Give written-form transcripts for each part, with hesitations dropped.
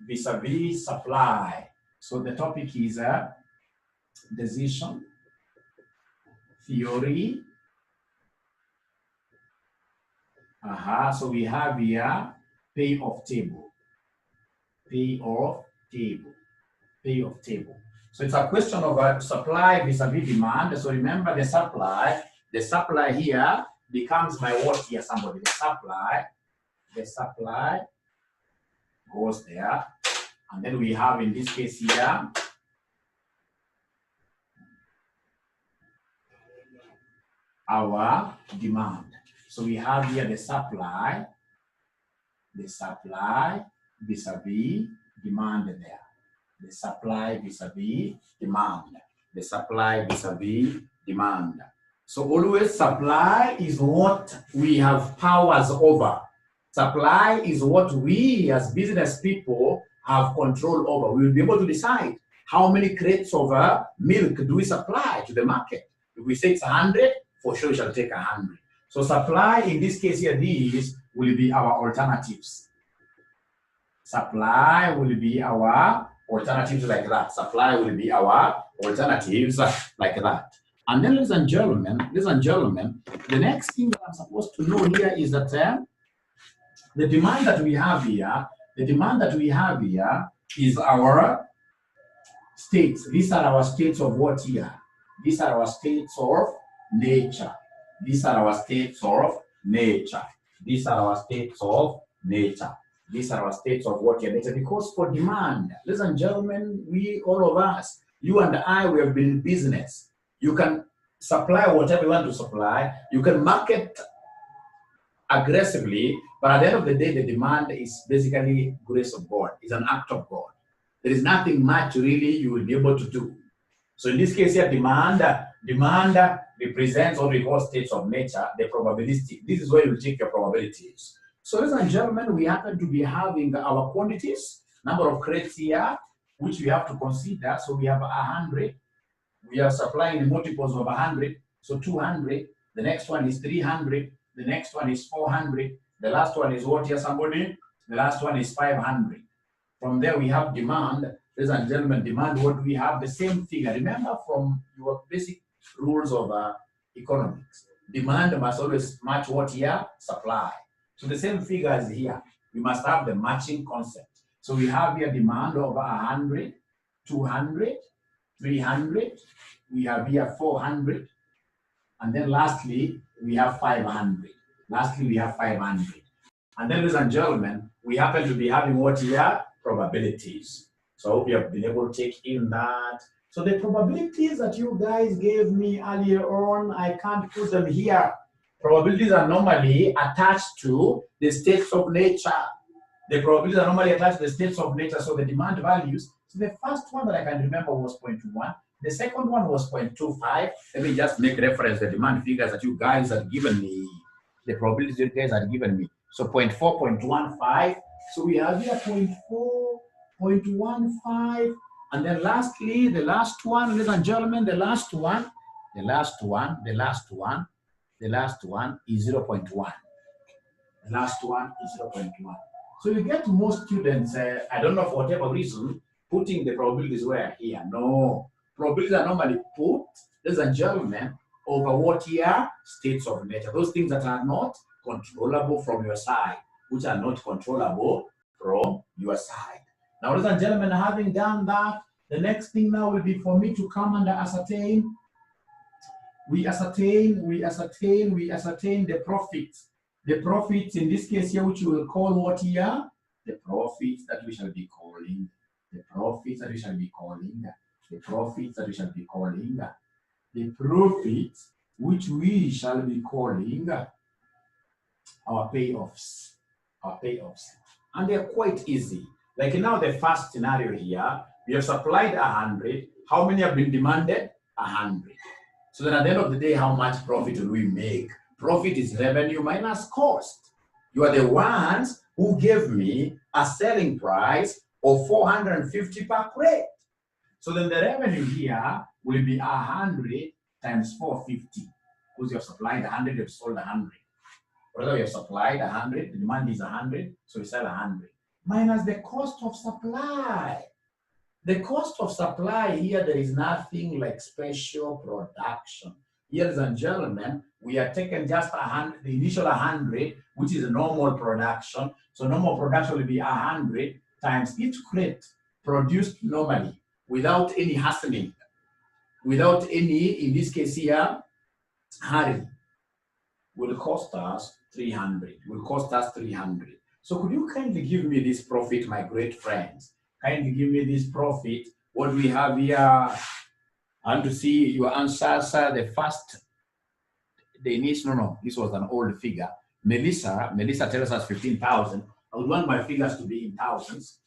vis-a-vis supply. So the topic is decision theory. So we have here payoff table. Payoff table. Payoff table. So it's a question of supply vis-a-vis demand. So remember the supply here becomes my what here, somebody. The supply goes there. And then we have in this case here, our demand. So we have here the supply vis-a-vis demand there. The supply vis-a-vis demand. The supply vis-a-vis demand. So always supply is what we have powers over. Supply is what we as business people have control over. We will be able to decide how many crates of milk do we supply to the market. If we say it's 100, for sure we shall take 100. So supply in this case here, these will be our alternatives. Supply will be our alternatives like that. Supply will be our alternatives like that. And then, ladies and gentlemen, the next thing that I'm supposed to know here is that the demand that we have here, is our states. These are our states of what here? These are our states of nature. These are our states of nature. These are our states of nature. These are our states of what here? Nature. Because for demand, ladies and gentlemen, we, all of us, you and I, we have been in business. You can supply whatever you want to supply. You can market aggressively, but at the end of the day, the demand is basically grace of God. It's an act of God. There is nothing much really you will be able to do. So in this case here, demand represents what we call states of nature, the probabilistic. This is where you take your probabilities. So ladies and gentlemen, we happen to be having our quantities, number of crates here, which we have to consider. So we have 100. We are supplying multiples of 100. So 200. The next one is 300. The next one is 400. The last one is what here, somebody? The last one is 500. From there, we have demand. Ladies and gentlemen, demand, what we have, the same figure. Remember from your basic rules of economics, demand must always match what here? Supply. So the same figure as here. We must have the matching concept. So we have here demand of 100, 200, 300. We have here 400. And then lastly, we have 500. And then, ladies and gentlemen, we happen to be having what here? Probabilities. So I hope you have been able to take in that. So the probabilities that you guys gave me earlier on, I can't put them here. Probabilities are normally attached to the states of nature. The probabilities are normally attached to the states of nature. So the demand values. So the first one that I can remember was 0.1. The second one was 0.25. Let me just make reference to the demand figures that you guys had given me. The probabilities you guys had given me. So 0.4, 0.15. So we have here 0.4, 0.15. And then lastly, the last one, ladies and gentlemen, the last one is 0.1. The last one is 0.1. So you get most students, I don't know for whatever reason, putting the probabilities where here. No. Probabilities are normally put, ladies and gentlemen, over what here? States of nature. Those things that are not controllable from your side, which are not controllable from your side. Now, ladies and gentlemen, having done that, the next thing now will be for me to come and ascertain. We ascertain the profits. The profits in this case here, which we will call what here? The profits that we shall be calling. The profits which we shall be calling our payoffs. And they're quite easy. Like now the first scenario here, we have supplied 100. How many have been demanded? 100. So then at the end of the day, how much profit will we make? Profit is revenue minus cost. You are the ones who gave me a selling price of 450 per crate. So then the revenue here will be 100 times 450. Because you have supplied 100, you have sold 100. Whether you have supplied 100, the demand is 100, so we sell 100. minus the cost of supply. The cost of supply here, there is nothing like special production. Ladies and gentlemen, we are taking just the initial 100, which is a normal production. So normal production will be 100 times each crate produced normally without any hassling, without any, in this case here, hurry, will cost us 300, will cost us 300. So could you kindly give me this profit, my great friends? Kindly give me this profit. What we have here, I want to see your answers. The first, the initial, no, this was an old figure. Melissa tells us 15,000. I would want my figures to be in thousands.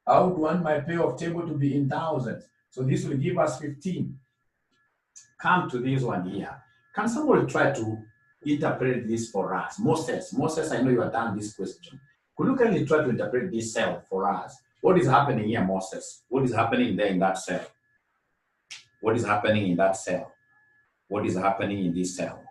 I would want my pay of table to be in thousands. So this will give us 15. Come to this one here. Can somebody try to interpret this for us? Moses, I know you have done this question. Could you kindly try to interpret this cell for us? What is happening here, Moses? What is happening there in that cell? What is happening in that cell? What is happening in this cell?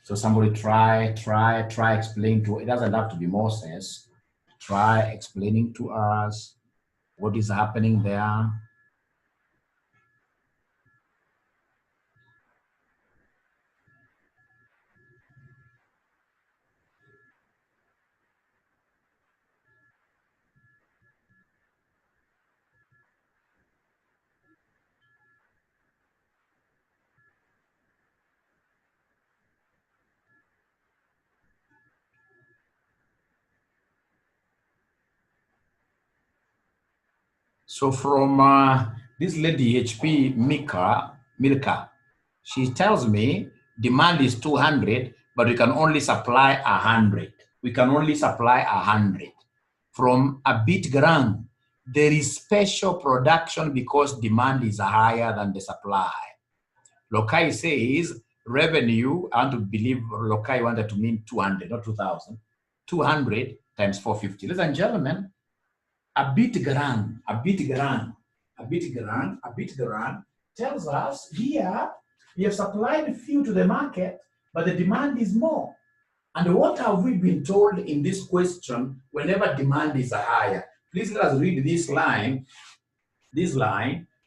So somebody try explain to, it doesn't have to be Moses. Try explaining to us what is happening there. So from this lady HP Milka, she tells me demand is 200, but we can only supply 100. We can only supply 100. From a bit grand, there is special production because demand is higher than the supply. Lokai says revenue, I want to believe Lokai wanted to mean 200, not 2,000. 200 times 450. Ladies and gentlemen, a bit grand tells us here we have supplied few to the market, but the demand is more. And what have we been told in this question whenever demand is higher? Please let us read this line,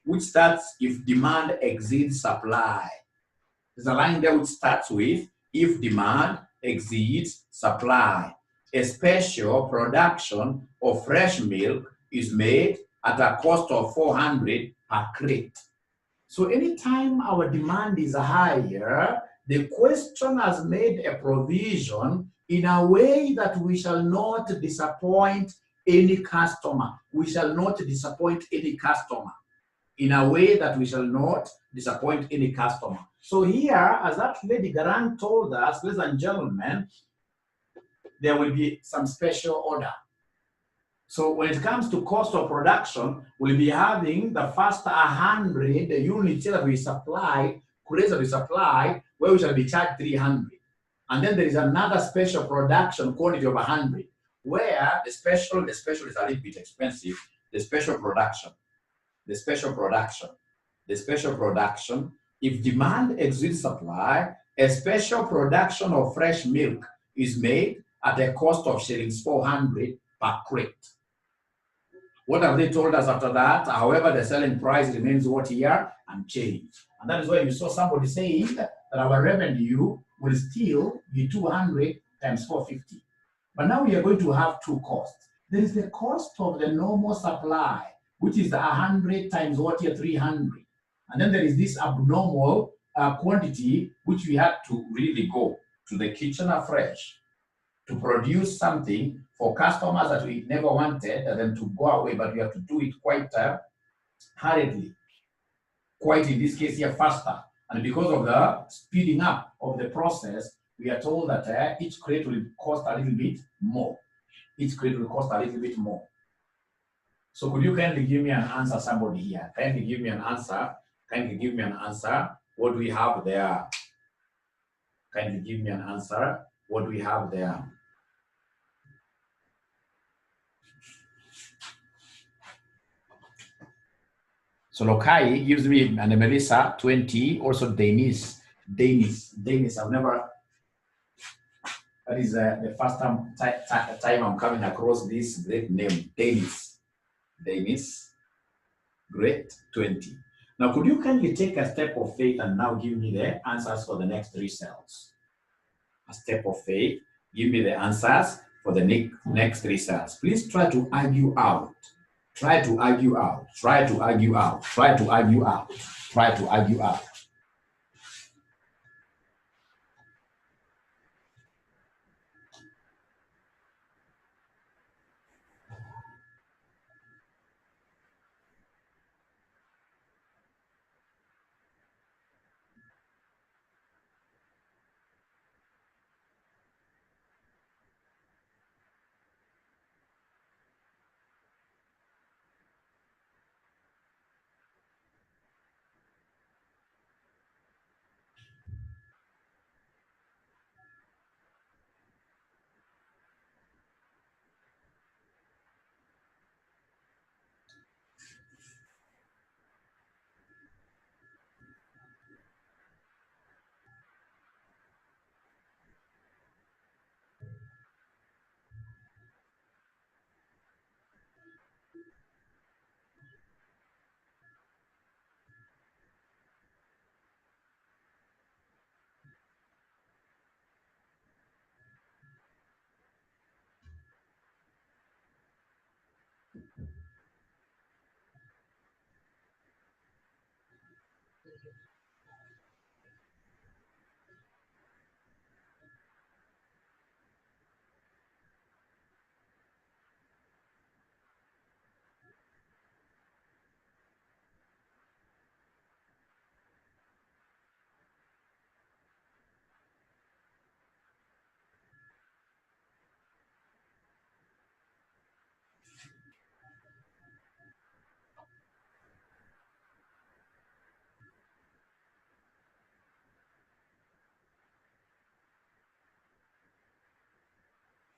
which starts if demand exceeds supply. There's a line there which starts with if demand exceeds supply. A special production of fresh milk is made at a cost of 400 per crate. So anytime our demand is higher, the question has made a provision in a way that we shall not disappoint any customer. We shall not disappoint any customer. In a way that we shall not disappoint any customer. So here, as that lady Garang told us, ladies and gentlemen, there will be some special order. So when it comes to cost of production, we'll be having the first 100 units that we supply, crates that we supply, where we shall be charged 300. And then there is another special production quantity of 100, where the special is a little bit expensive, the special production, if demand exceeds supply, a special production of fresh milk is made at a cost of shillings 400 per crate. What have they told us after that? However, the selling price remains what here? Unchanged. And that is why you saw somebody saying that our revenue will still be 200 times 450. But now we are going to have two costs. There is the cost of the normal supply, which is 100 times what here? 300. And then there is this abnormal quantity, which we had to really go to the kitchen afresh to produce something for customers that we never wanted them to go away, but we have to do it quite hurriedly, quite in this case here faster. And because of the speeding up of the process, we are told that each crate will cost a little bit more. Each crate will cost a little bit more. So could you kindly give me an answer, somebody here? Kindly give me an answer. Kindly give me an answer. What do we have there? Kindly give me an answer. What do we have there? So Lokai gives me, and Melissa 20. Also Dennis. I've never. That is the first time I'm coming across this great name, Dennis. Great 20. Now, could you kindly take a step of faith and now give me the answers for the next 3 cells? A step of faith. Give me the answers for the next 3 cells. Please try to argue out. Try to argue out. Try to argue out. Try to argue out. Try to argue out.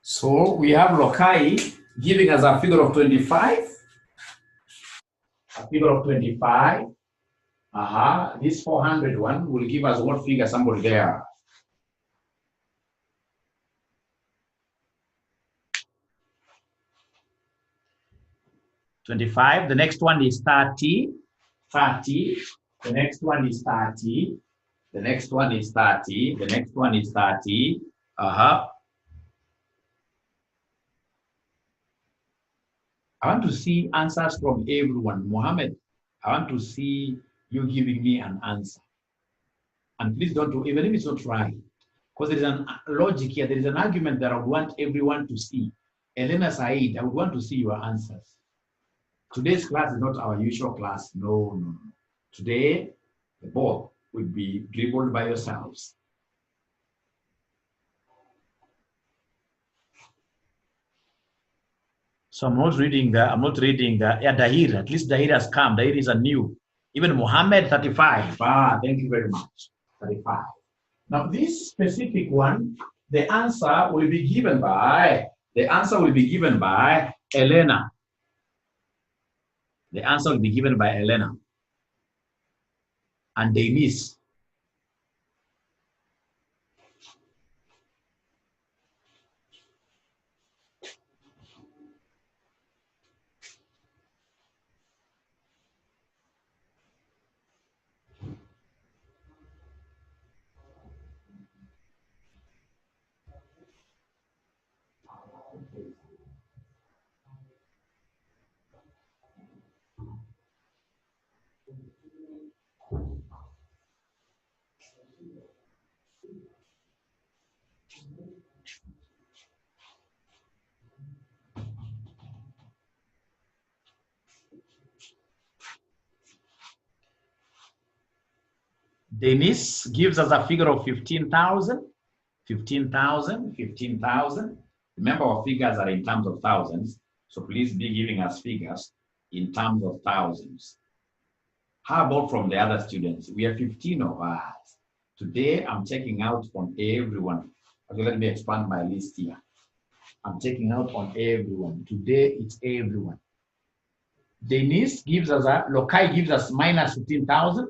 So we have Lokai giving us a figure of 25. A figure of 25. This 400 one will give us what figure, somebody there? $25. The next one is 30. 30. The next one is 30. The next one is 30. The next one is 30. I want to see answers from everyone. Mohammed, I want to see you giving me an answer. And please don't do, even if it's not right, because there is an logic here, there is an argument that I would want everyone to see. Elena Said, I would want to see your answers. Today's class is not our usual class. No. Today, the ball will be dribbled by yourselves. So I'm not reading yeah, Dahir. At least Dahir has come. Dahir is a new. Even Mohammed, 35. Thank you very much. 35. Now, this specific one, the answer will be given by Elena. The answer will be given by Elena. And they miss. Denise gives us a figure of 15,000. 15,000. Remember, our figures are in terms of thousands, so please be giving us figures in terms of thousands. How about from the other students? We have 15 of us. Today, I'm checking out on everyone. Okay, let me expand my list here. I'm checking out on everyone. Today, it's everyone. Denise gives us Lokai gives us minus 15,000.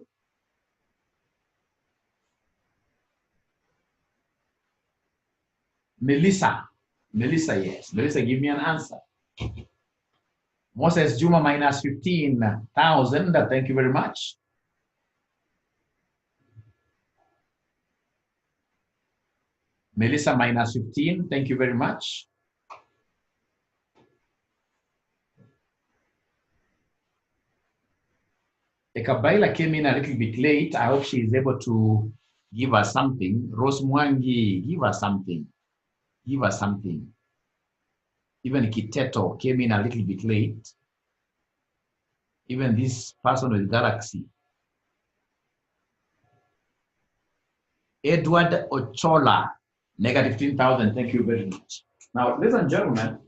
Melissa, yes. Melissa, give me an answer. Moses Juma minus 15,000. Thank you very much. Melissa minus 15. Thank you very much. Ekabaila came in a little bit late. I hope she is able to give us something. Rose Mwangi, give us something. Give us something. Even Kiteto came in a little bit late. Even this person with Galaxy. Edward Ochola, negative 15,000. Thank you very much. Now, ladies and gentlemen,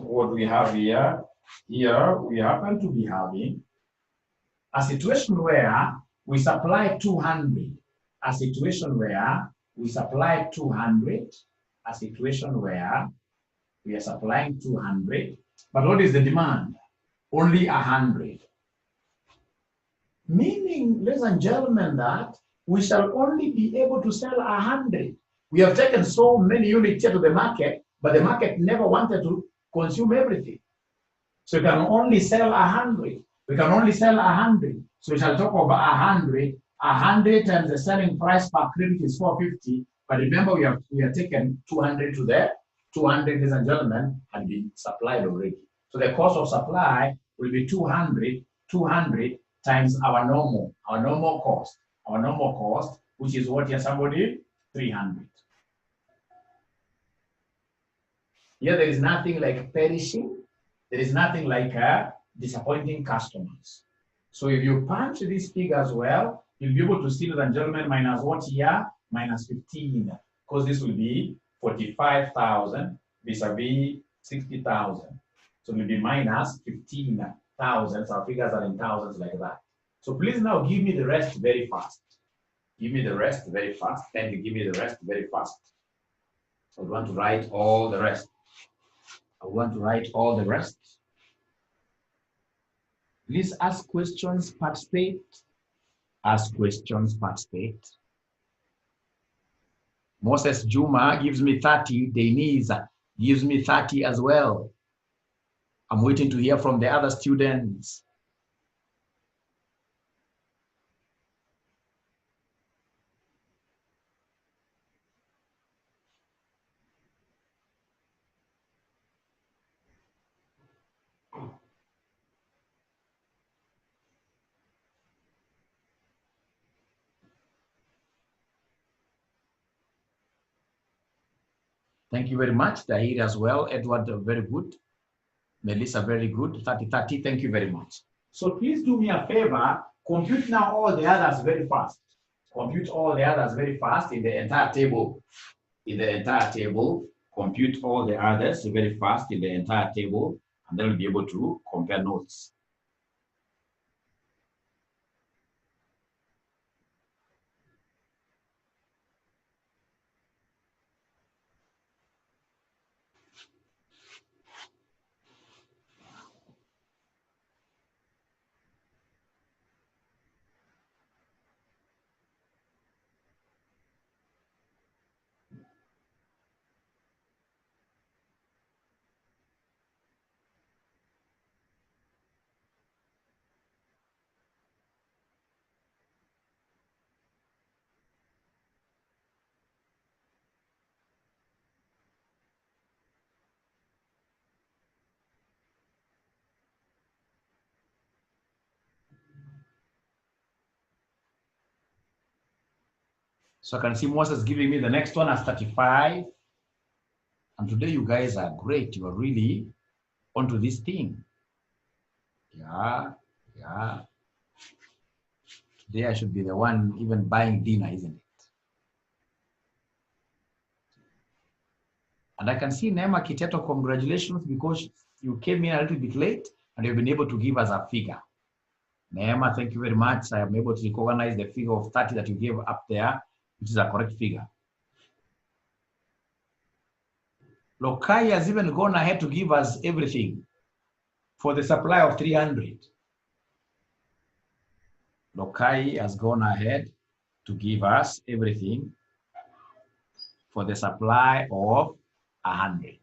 what we have here, we happen to be having a situation where we supply 200, a situation where we supply 200, a situation where we are supplying 200, but what is the demand? Only 100. Meaning, ladies and gentlemen, that we shall only be able to sell 100. We have taken so many units here to the market, but the market never wanted to consume everything. So we can only sell 100. We can only sell 100. So we shall talk about 100. 100 times the selling price per credit is 450. But remember, we have taken 200 to there. 200, ladies and gentlemen, had been supplied already. So the cost of supply will be 200 times our normal cost, which is what here, somebody? 300. Here there is nothing like perishing. There is nothing like disappointing customers. So if you punch this figure as well, you'll be able to see, ladies and gentlemen, minus what here? Minus 15, because this will be 45,000 vis-a-vis 60,000. So it will be minus 15,000. So our figures are in thousands like that. So please now give me the rest very fast. Give me the rest very fast. Can you give me the rest very fast? I want to write all the rest. Please ask questions, participate. Ask questions, participate. Moses Juma gives me 30. Denise gives me 30 as well. I'm waiting to hear from the other students. Thank you very much. Tahir as well. Edward, very good. Melissa, very good. 30. Thank you very much. So please do me a favor. Compute now all the others very fast. Compute all the others very fast in the entire table. Compute all the others very fast in the entire table, and then we'll be able to compare notes. So I can see Moses giving me the next one as 35. And today you guys are great. You are really onto this thing. Yeah. Today I should be the one even buying dinner, isn't it? And I can see Nema Kiteto, congratulations, because you came in a little bit late and you've been able to give us a figure. Nema, thank you very much. I am able to recognize the figure of 30 that you gave up there, which is a correct figure. Lokai has even gone ahead to give us everything. For the supply of 300, Lokai has gone ahead to give us everything for the supply of 100.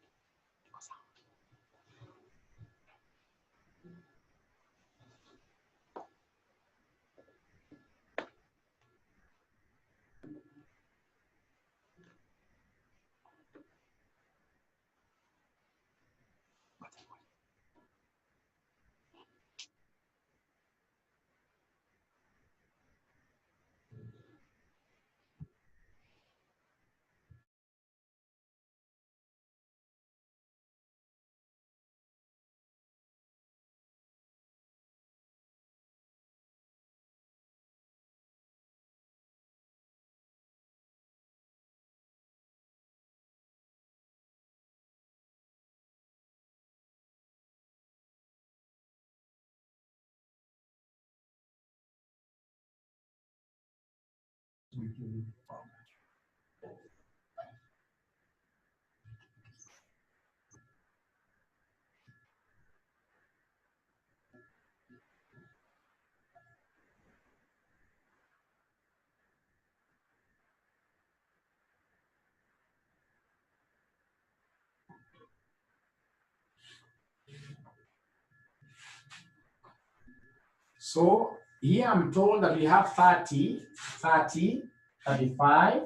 So here I'm told that we have 30, 30, 35,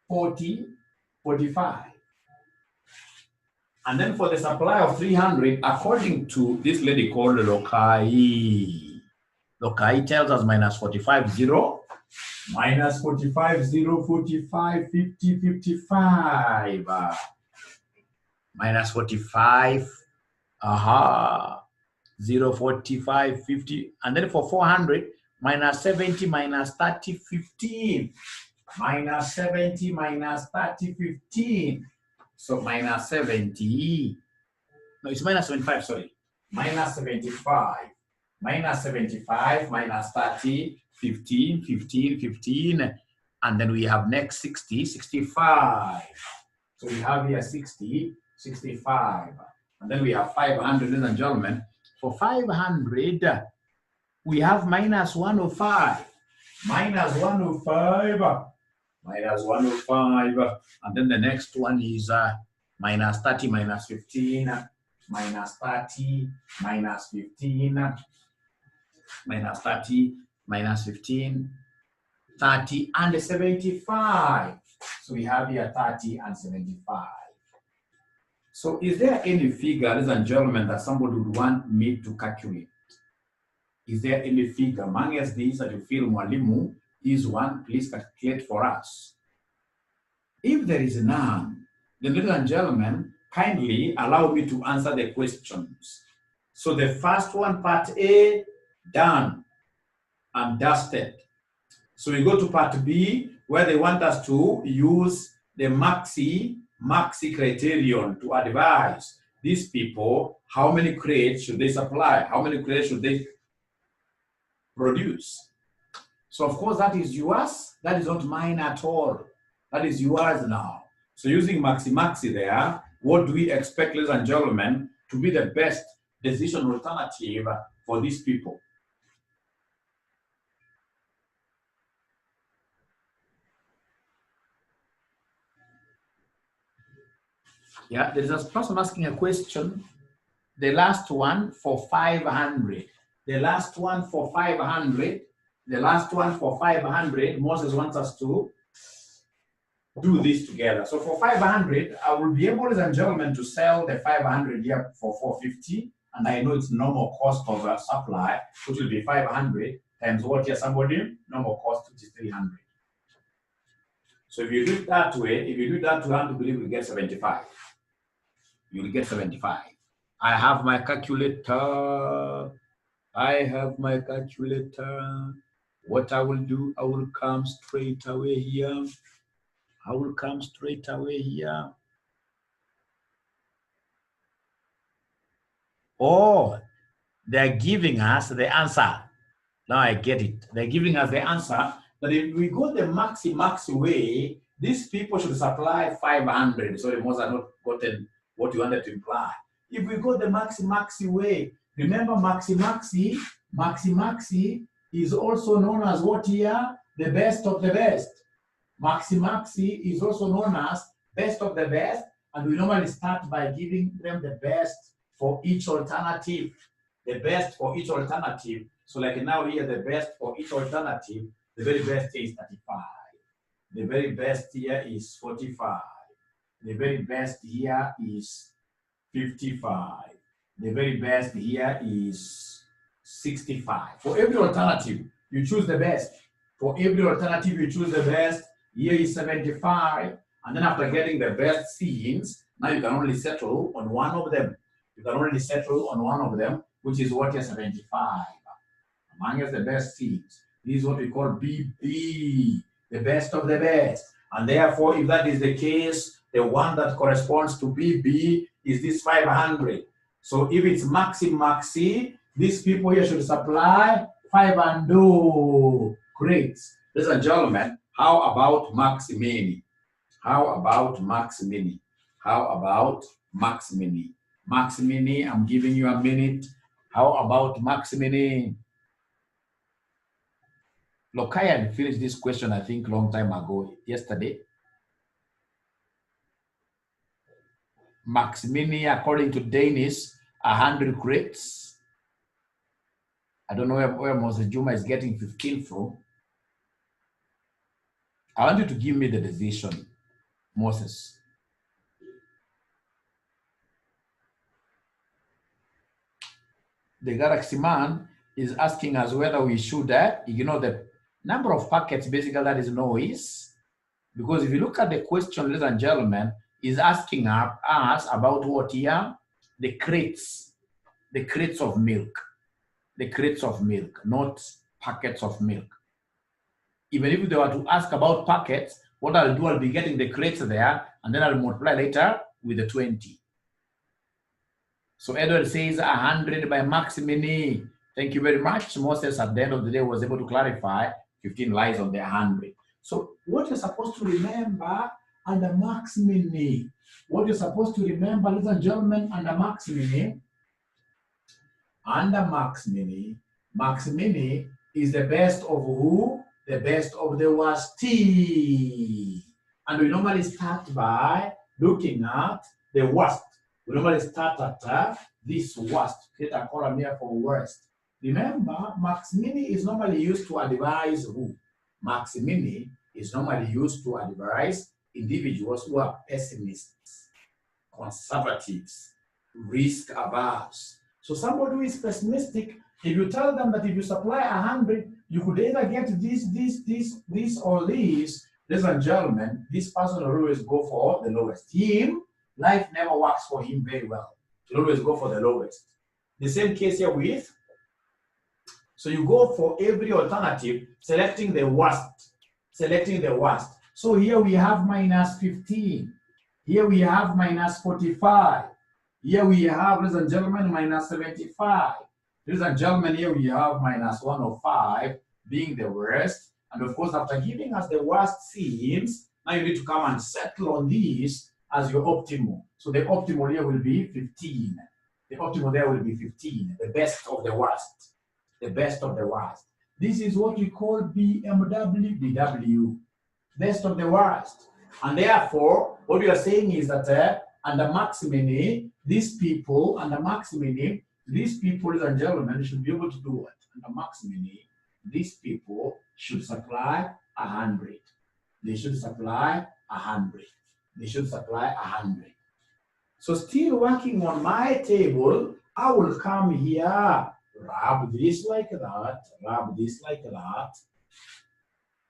40, 45. And then for the supply of 300, according to this lady called Lokai, Lokai tells us minus 45, 0, minus 45, 0, 45, 50, 55. Minus 45, 0, 45, 50. And then for 400, minus 70, minus 30, 15. Minus 70, minus 30, 15. So minus 70. No, it's minus 75, sorry. Minus 75. Minus 75, minus 30, 15, 15, 15. And then we have next 60, 65. So we have here 60, 65. And then we have 500, ladies and gentlemen. For 500, we have minus 105. Minus 105. Minus 105. And then the next one is minus 30, minus 15. Minus 30, minus 15. Minus 30, minus 15. 30 and 75. So we have here 30 and 75. So is there any figure, ladies and gentlemen, that somebody would want me to calculate? Is there any figure amongst these that you feel, Mwalimu, is one, please calculate for us? If there is none, then ladies and gentlemen, kindly allow me to answer the questions. So the first one, part A, done and dusted. So we go to part B, where they want us to use the maxi criterion to advise these people how many crates should they supply, how many crates should they produce. So of course that is yours, that is not mine at all. That is yours now. So using maxi there, what do we expect, ladies and gentlemen, to be the best decision alternative for these people? Yeah, there is a person asking a question. The last one for 500. The last one for 500. The last one for 500. Moses wants us to do this together. So for 500, I will be able, ladies and gentlemen, to sell the 500 here for 450. And I know it's normal cost of supply, which will be 500 times what here, somebody? Normal cost, which is 300. So if you do it that way, if you do that way, I believe we get 75. You will get 75. I have my calculator. I have my calculator. What I will do, I will come straight away here. I will come straight away here. Oh, they're giving us the answer. Now I get it. They're giving us the answer that if we go the maxi way, these people should supply 500. Sorry, Moses has not gotten what you wanted to imply. If we go the maxi way, Remember, maxi is also known as what here? The best of the best. Maxi is also known as best of the best, and we normally start by giving them the best for each alternative. The best for each alternative. So like now here, the best for each alternative, the very best here is 35. The very best here is 45. The very best here is 55. The very best here is 65. For every alternative, you choose the best. For every alternative, you choose the best. Here is 75. And then after getting the best scenes, now you can only settle on one of them. You can only settle on one of them, which is what is 75. Among the best scenes. This is what we call BB, the best of the best. And therefore, if that is the case, the one that corresponds to BB is this 500. So if it's maxi, these people here should supply 500 crates. Ladies and gentlemen, how about maxi-mini? How about maxi-mini? How about maxi-mini? Maxi-mini, I'm giving you a minute. How about maxi-mini? Look, I had finished this question, I think, long time ago, yesterday. Maxi-mini, according to Danish, 100 crates. I don't know where Moses Juma is getting 15 from. I want you to give me the decision, Moses. The Galaxy Man is asking us whether we should ignore the number of packets. Basically, that is noise. Because if you look at the question, ladies and gentlemen, is asking us about what here? The crates of milk. The crates of milk, not packets of milk. Even if they were to ask about packets, what I'll do, I'll be getting the crates there, and then I'll multiply later with the 20. So Edward says 100 by maxi-mini. Thank you very much. Moses at the end of the day was able to clarify 15 lies on the 100. So what you're supposed to remember under maxi-mini, what you're supposed to remember, ladies and gentlemen, under maxi-mini, maxi-mini is the best of who? The best of the worst. And we normally start by looking at the worst. We normally start at this worst. Create a column here for worst. Remember, maxi-mini is normally used to advise who? Maxi-mini is normally used to advise individuals who are pessimists, conservatives, risk-averse. So somebody who is pessimistic, if you tell them that if you supply 100, you could either get this, or this, ladies and gentlemen, this person will always go for the lowest. Life never works for him very well. He'll always go for the lowest. The same case here with, so you go for every alternative, selecting the worst. So here we have minus 15. Here we have minus 45. Here we have, ladies and gentlemen, minus 75. Ladies and gentlemen, here we have minus 105 being the worst. And of course, after giving us the worst scenes, now you need to come and settle on these as your optimal. So the optimal here will be 15. The optimal there will be 15, the best of the worst. The best of the worst. This is what we call BW, best of the worst. And therefore, what we are saying is that under maxi-mini, these people, ladies and gentlemen, should be able to do what? Under maxi-mini, these people should supply 100. They should supply 100. They should supply 100. So still working on my table, I will come here, rub this like that, rub this like that.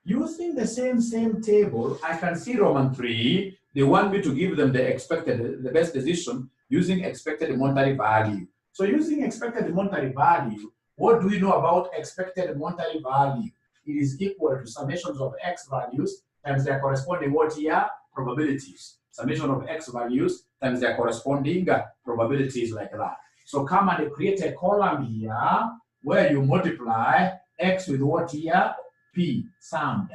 Using the same table, I can see Roman 3, they want me to give them the best decision using expected monetary value. So using expected monetary value, what do we know about expected monetary value? It is equal to summations of x values times their corresponding what here? Probabilities. Summation of x values times their corresponding probabilities like that. So come and create a column here where you multiply x with what here? P, summed.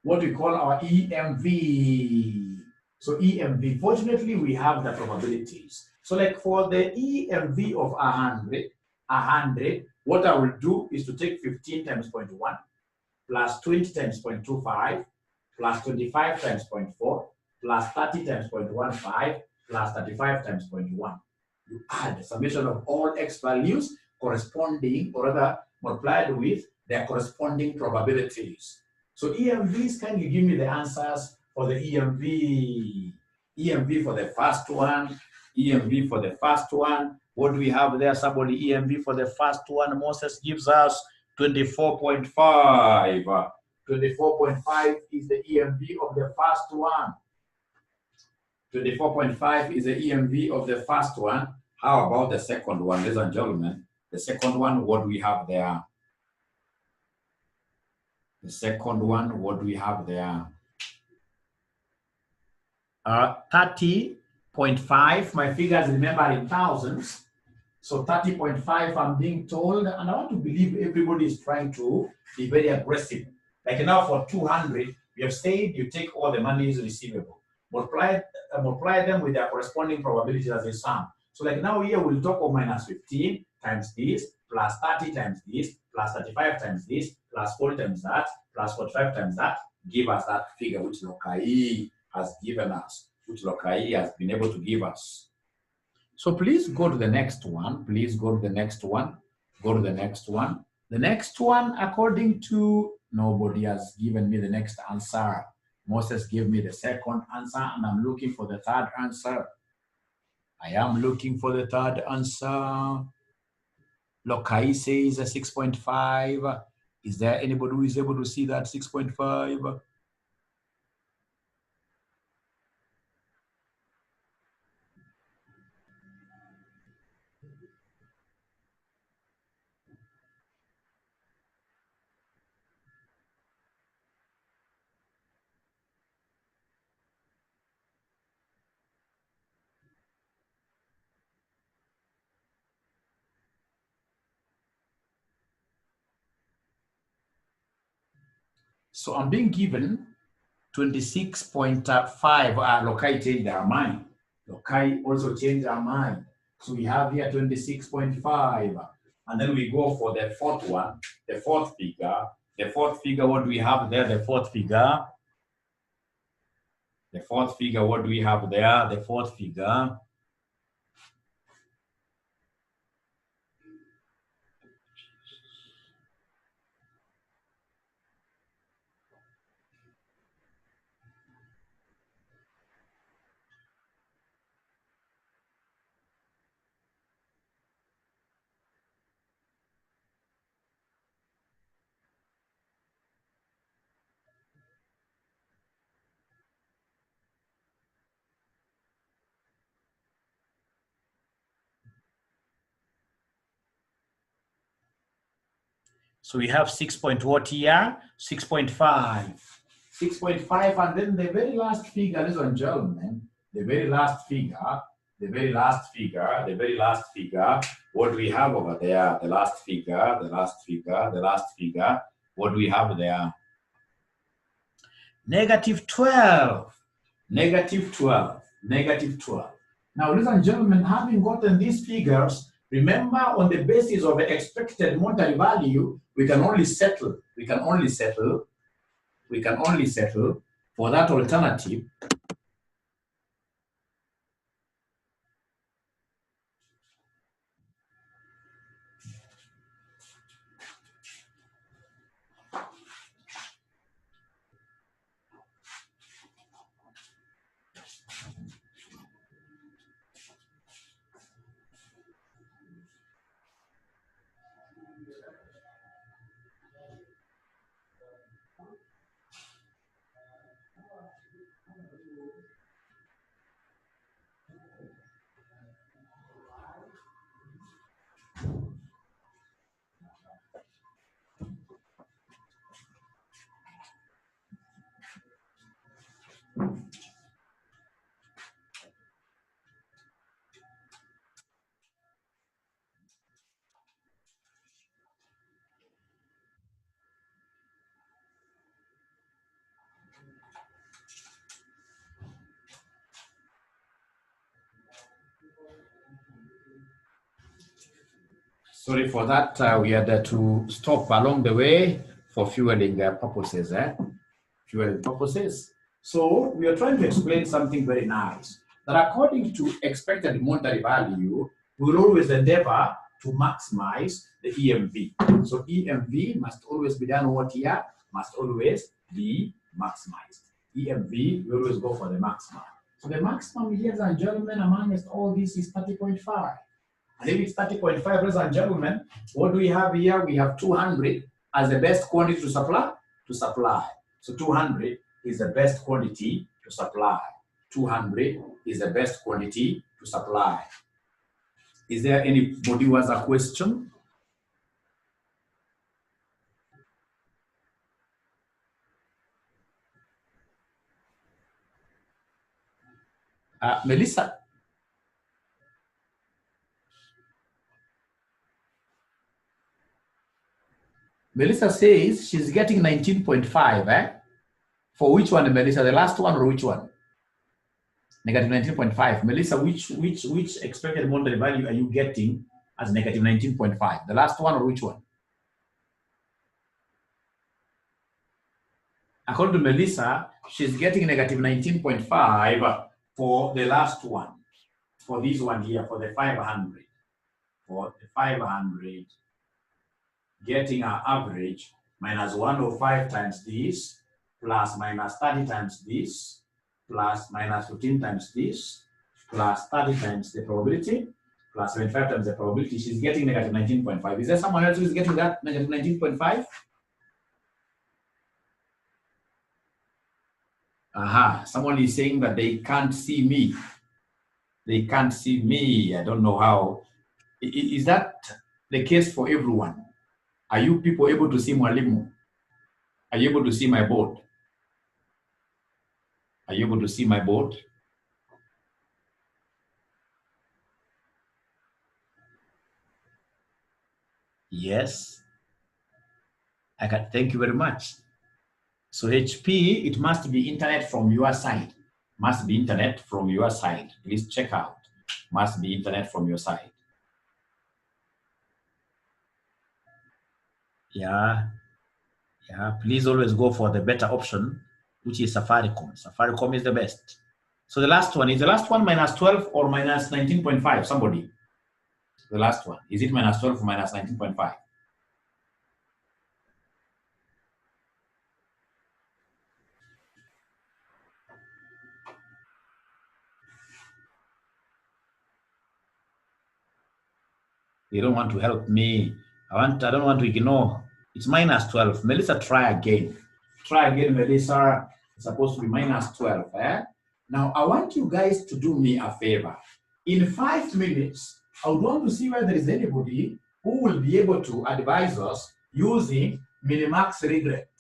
What we call our EMV. So EMV, fortunately, we have the probabilities. So like for the EMV of 100, what I will do is to take 15 times 0.1 plus 20 times 0.25 plus 25 times 0.4 plus 30 times 0.15 plus 35 times 0.1. You add the summation of all x values corresponding, or rather multiplied with their corresponding probabilities. So EMVs, can you give me the answers for the EMV? EMV for the first one, EMV for the first one. What do we have there? Somebody EMV for the first one. Moses gives us 24.5. 24.5 is the EMV of the first one. 24.5 is the EMV of the first one. How about the second one, ladies and gentlemen? The second one, what do we have there? The second one, what do we have there? 30.5. My figures, remember, in thousands. So 30.5, I'm being told, and I want to believe everybody is trying to be very aggressive. Like now for 200, we have said you take all the monies receivable, multiply them with their corresponding probabilities as a sum. So like now here we'll talk of minus 15 times this, plus 30 times this, plus 35 times this, plus 40 times that, plus 45 times that, give us that figure which Lokai has given us, which Lokai has been able to give us. So please go to the next one. Please go to the next one. Go to the next one. The next one, according to, nobody has given me the next answer. Moses gave me the second answer, and I'm looking for the third answer. I am looking for the third answer. Lokai says 6.5. Is there anybody who is able to see that 6.5? So I'm being given 26.5. Lokai changed their mind. Lokai also changed their mind. So we have here 26.5. And then we go for the fourth one, the fourth figure. The fourth figure, what do we have there? The fourth figure. The fourth figure, what do we have there? The fourth figure. So we have 6 point what here? 6.5. 6.5, and then the very last figure, ladies and gentlemen, the very last figure, the very last figure, the very last figure, what do we have over there? The last figure, the last figure, the last figure, what do we have there? Negative 12. Negative 12. Negative 12. Now, ladies and gentlemen, having gotten these figures, remember, on the basis of the expected monetary value, we can only settle for that alternative. Sorry for that. We had to stop along the way for fueling purposes. Fueling purposes. So we are trying to explain something very nice. That according to expected monetary value, we will always endeavor to maximize the EMV. So EMV must always be done what here? Must always be maximized. EMV, we always go for the maximum. So the maximum, ladies and gentlemen, amongst all this is 30.5. And if it's 30.5, ladies and gentlemen, what do we have here? We have 200 as the best quantity to supply. So 200 is the best quantity to supply. 200 is the best quantity to supply. Is there anybody who has a question? Melissa. Melissa says she's getting 19.5. For which one, Melissa? The last one or which one? Negative 19.5. Melissa, which expected monetary value are you getting as negative 19.5? The last one or which one? According to Melissa, she's getting negative 19.5 for the last one. For this one here, for the 500. For the 500, getting our average minus 105 times this, plus minus 30 times this, plus minus 15 times this, plus 30 times the probability, plus 75 times the probability. She's getting negative 19.5. Is there someone else who is getting that negative 19.5? Aha, someone is saying that they can't see me. They can't see me. I don't know how. Is that the case for everyone? Are you people able to see Mwalimu? Are you able to see my board? Are you able to see my board? Yes. I can. Thank you very much. So HP, it must be internet from your side. Must be internet from your side. Please check out. Must be internet from your side. Yeah. Yeah. Please always go for the better option, which is Safaricom. Safaricom is the best. So the last one, is the last one minus 12 or minus 19.5? Somebody. The last one. Is it minus 12 or minus 19.5? They don't want to help me. I don't want to ignore. It's minus 12. Melissa, try again. Try again, Melissa. It's supposed to be minus 12. Now, I want you guys to do me a favor. In 5 minutes, I would want to see whether there is anybody who will be able to advise us using minimax regret.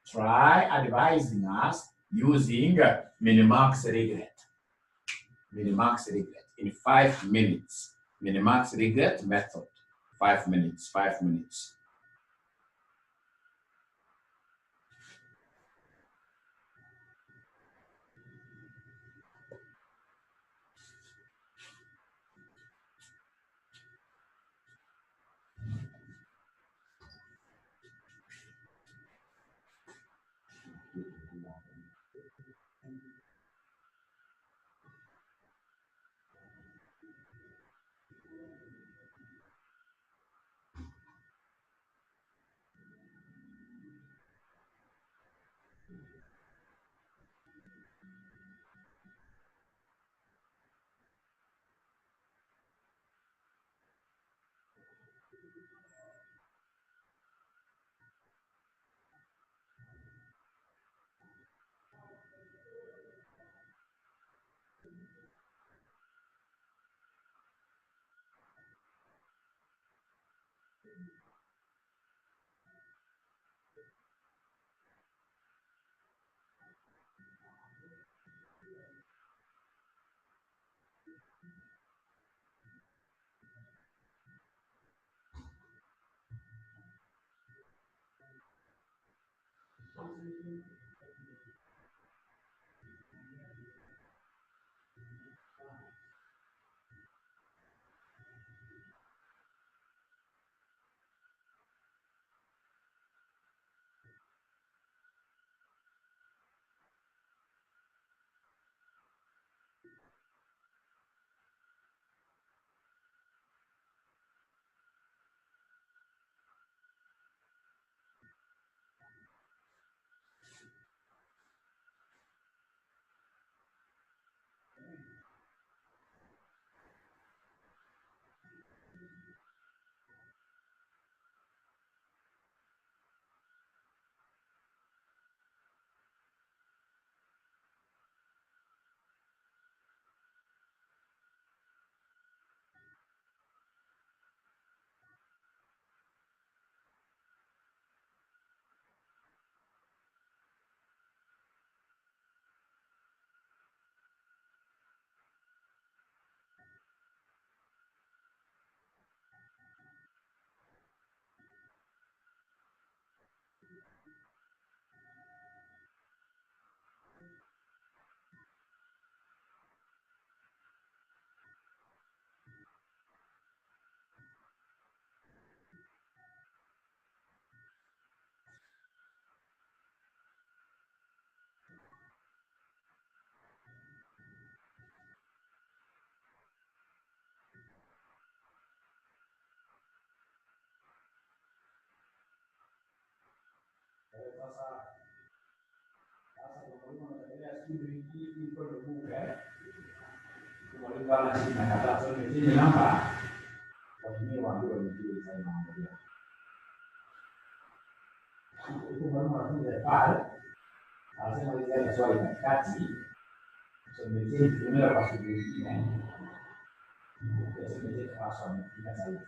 Try advising us using minimax regret. Minimax regret in 5 minutes. Minimax regret method. 5 minutes, 5 minutes. Sasa kwa mwalimu anatembelea studio hii kwa buga. Mwalimu bana sisi nakata so ni namba. Kwa nini waambiwa ni kile sana naangalia. Huko mwalimu anafunza pale. Anasema ile swali katikati. So nimejeni kutumia kwa shughuli nyingine. Sasa nimejeni kwa swali nyingine zaidi.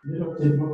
Ndio tempo.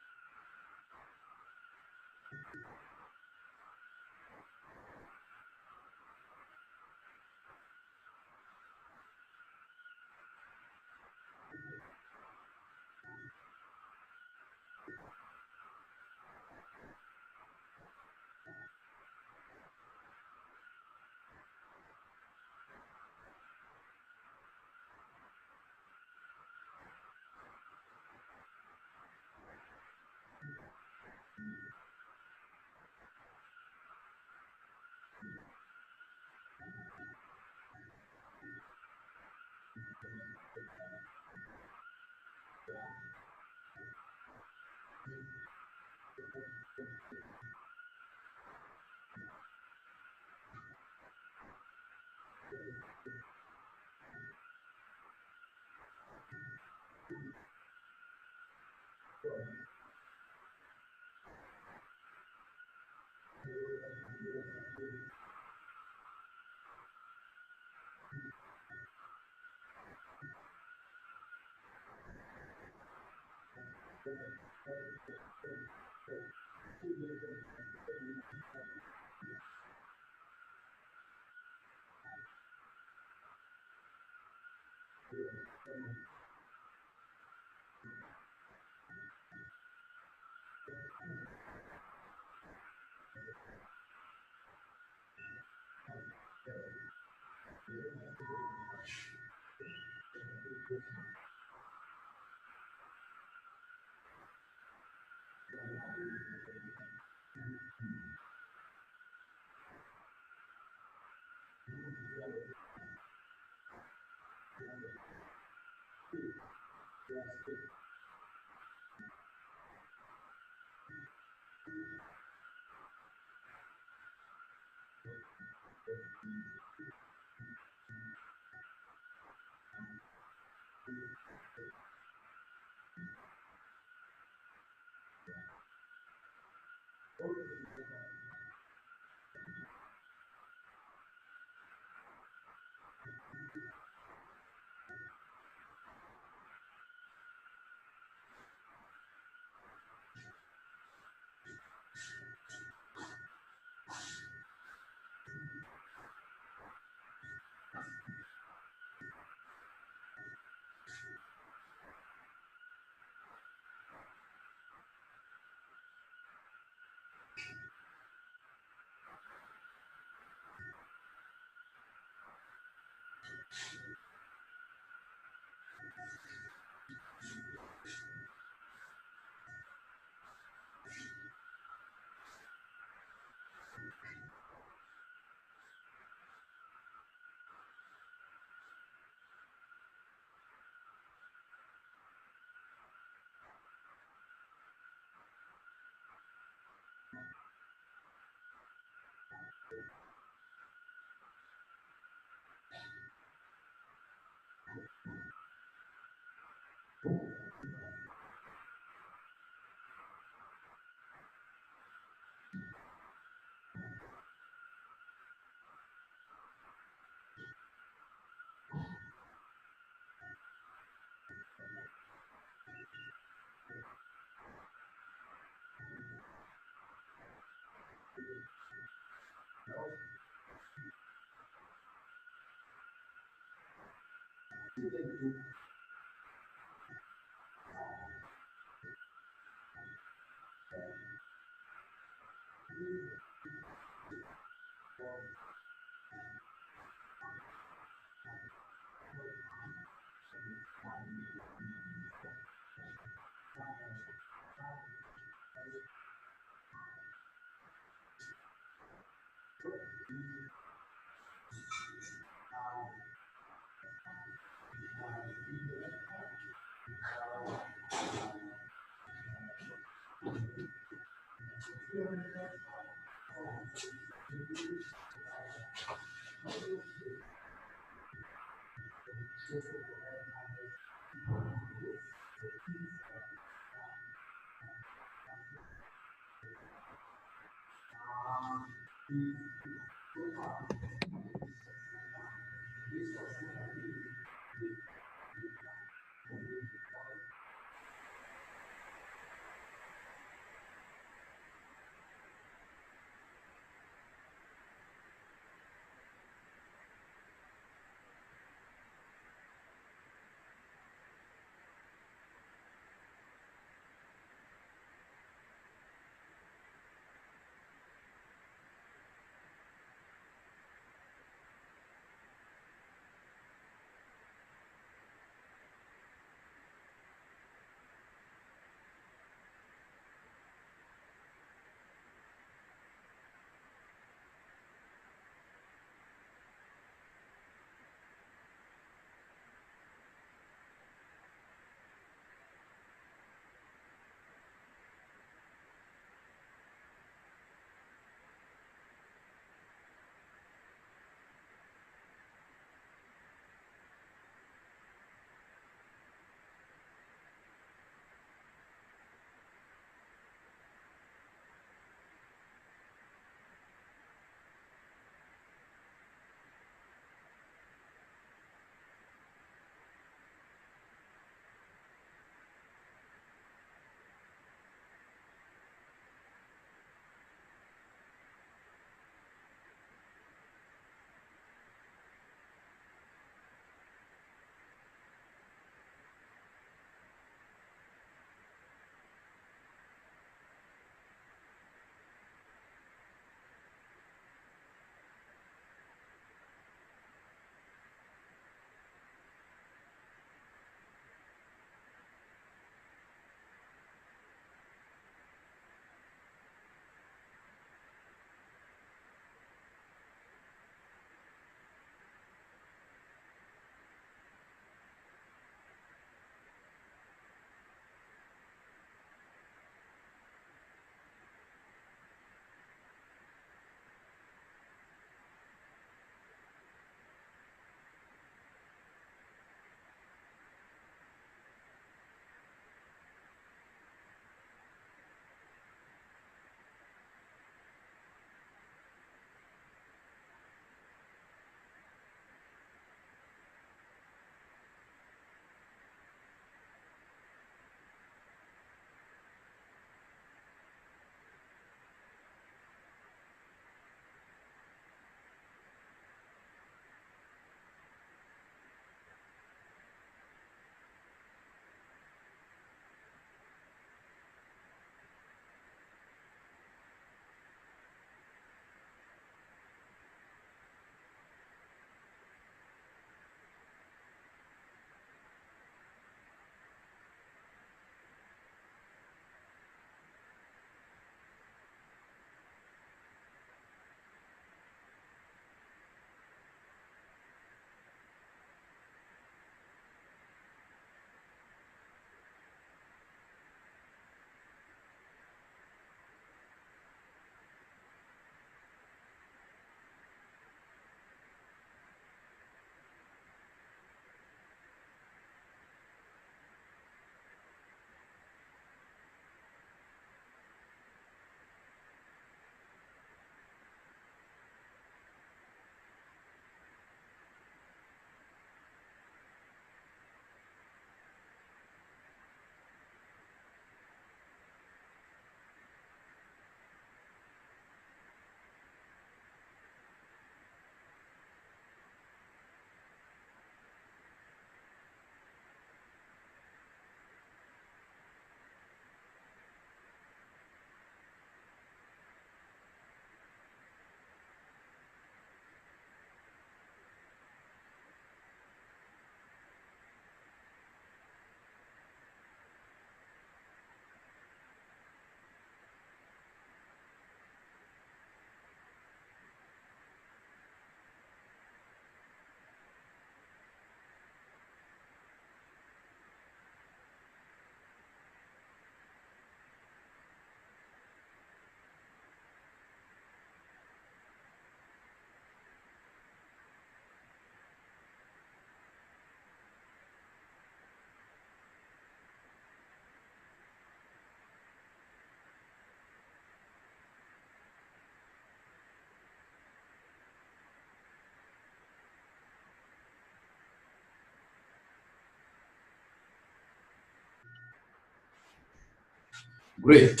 Great.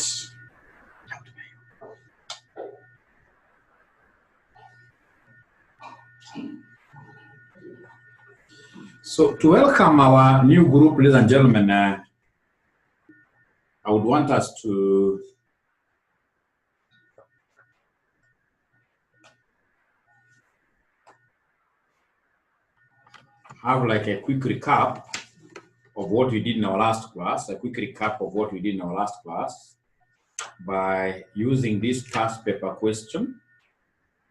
So to welcome our new group, ladies and gentlemen, I would want us to have like a quick recap of what we did in our last class, by using this past paper question,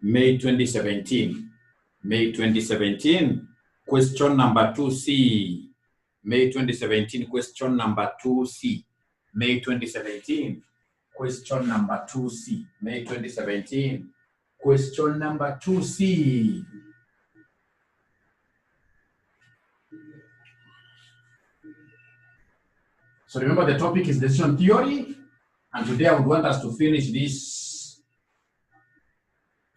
May 2017. May 2017, question number 2C. May 2017, question number 2C. May 2017, question number 2C. May 2017, question number 2C. So remember, the topic is decision theory, and today I would want us to finish this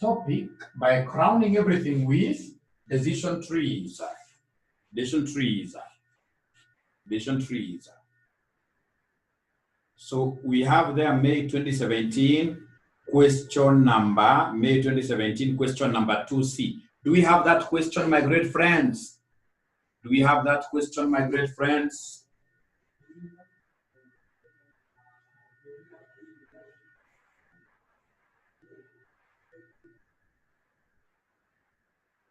topic by crowning everything with decision trees. Decision trees. Decision trees. So we have there May 2017 question number, May 2017 question number 2C. Do we have that question, my great friends? Do we have that question, my great friends?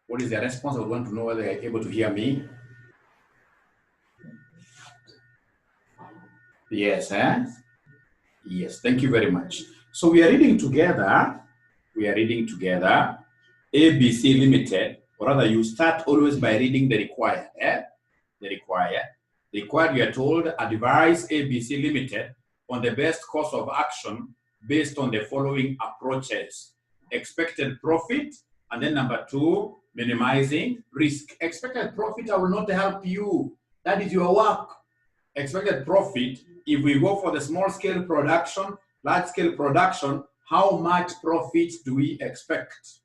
What is the response? I would want to know whether you're able to hear me. Yes, eh? Yes, thank you very much. So we are reading together, ABC Limited, or rather you start always by reading the required, The required, you are told, advise ABC Limited on the best course of action based on the following approaches. Expected profit, and then number 2, minimizing risk. Expected profit, I will not help you. That is your work. Expected profit, if we go for the small scale production, large scale production, how much profit do we expect?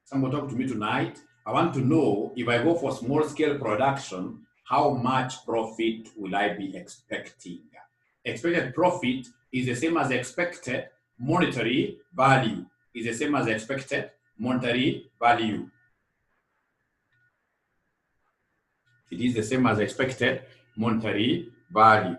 Someone talk to me tonight. I want to know, if I go for small scale production, how much profit will I be expecting? Expected profit is the same as expected monetary value. Is the same as expected monetary value. It is the same as expected monetary value.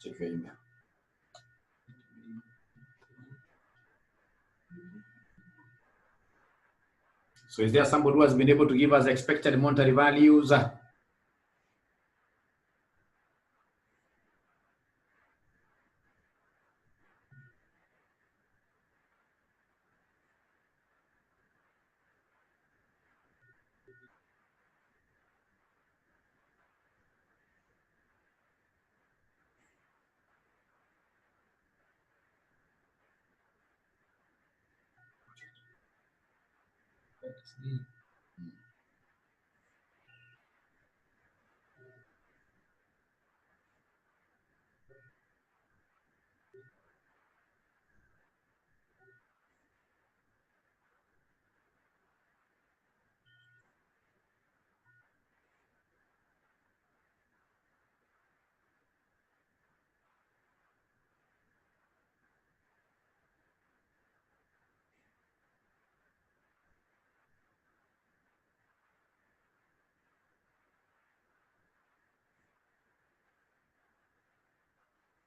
Check your email. So is there somebody who has been able to give us expected monetary values?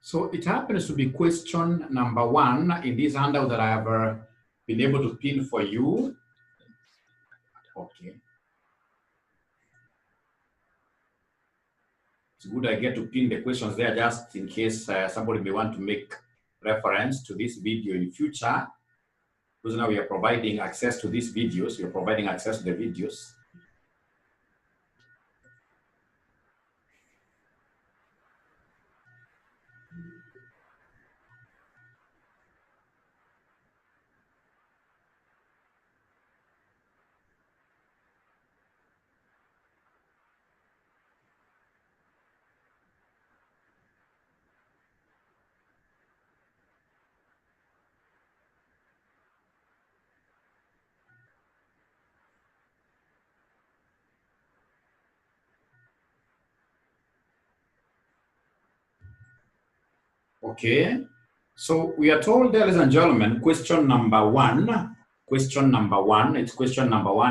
So it happens to be question number 1 in this handout that I have been able to pin for you. Okay. It's good I get to pin the questions there just in case somebody may want to make reference to this video in future. Because now we are providing access to these videos. We are providing access to the videos. Okay, so we are told, ladies and gentlemen, question number one, it's question number one,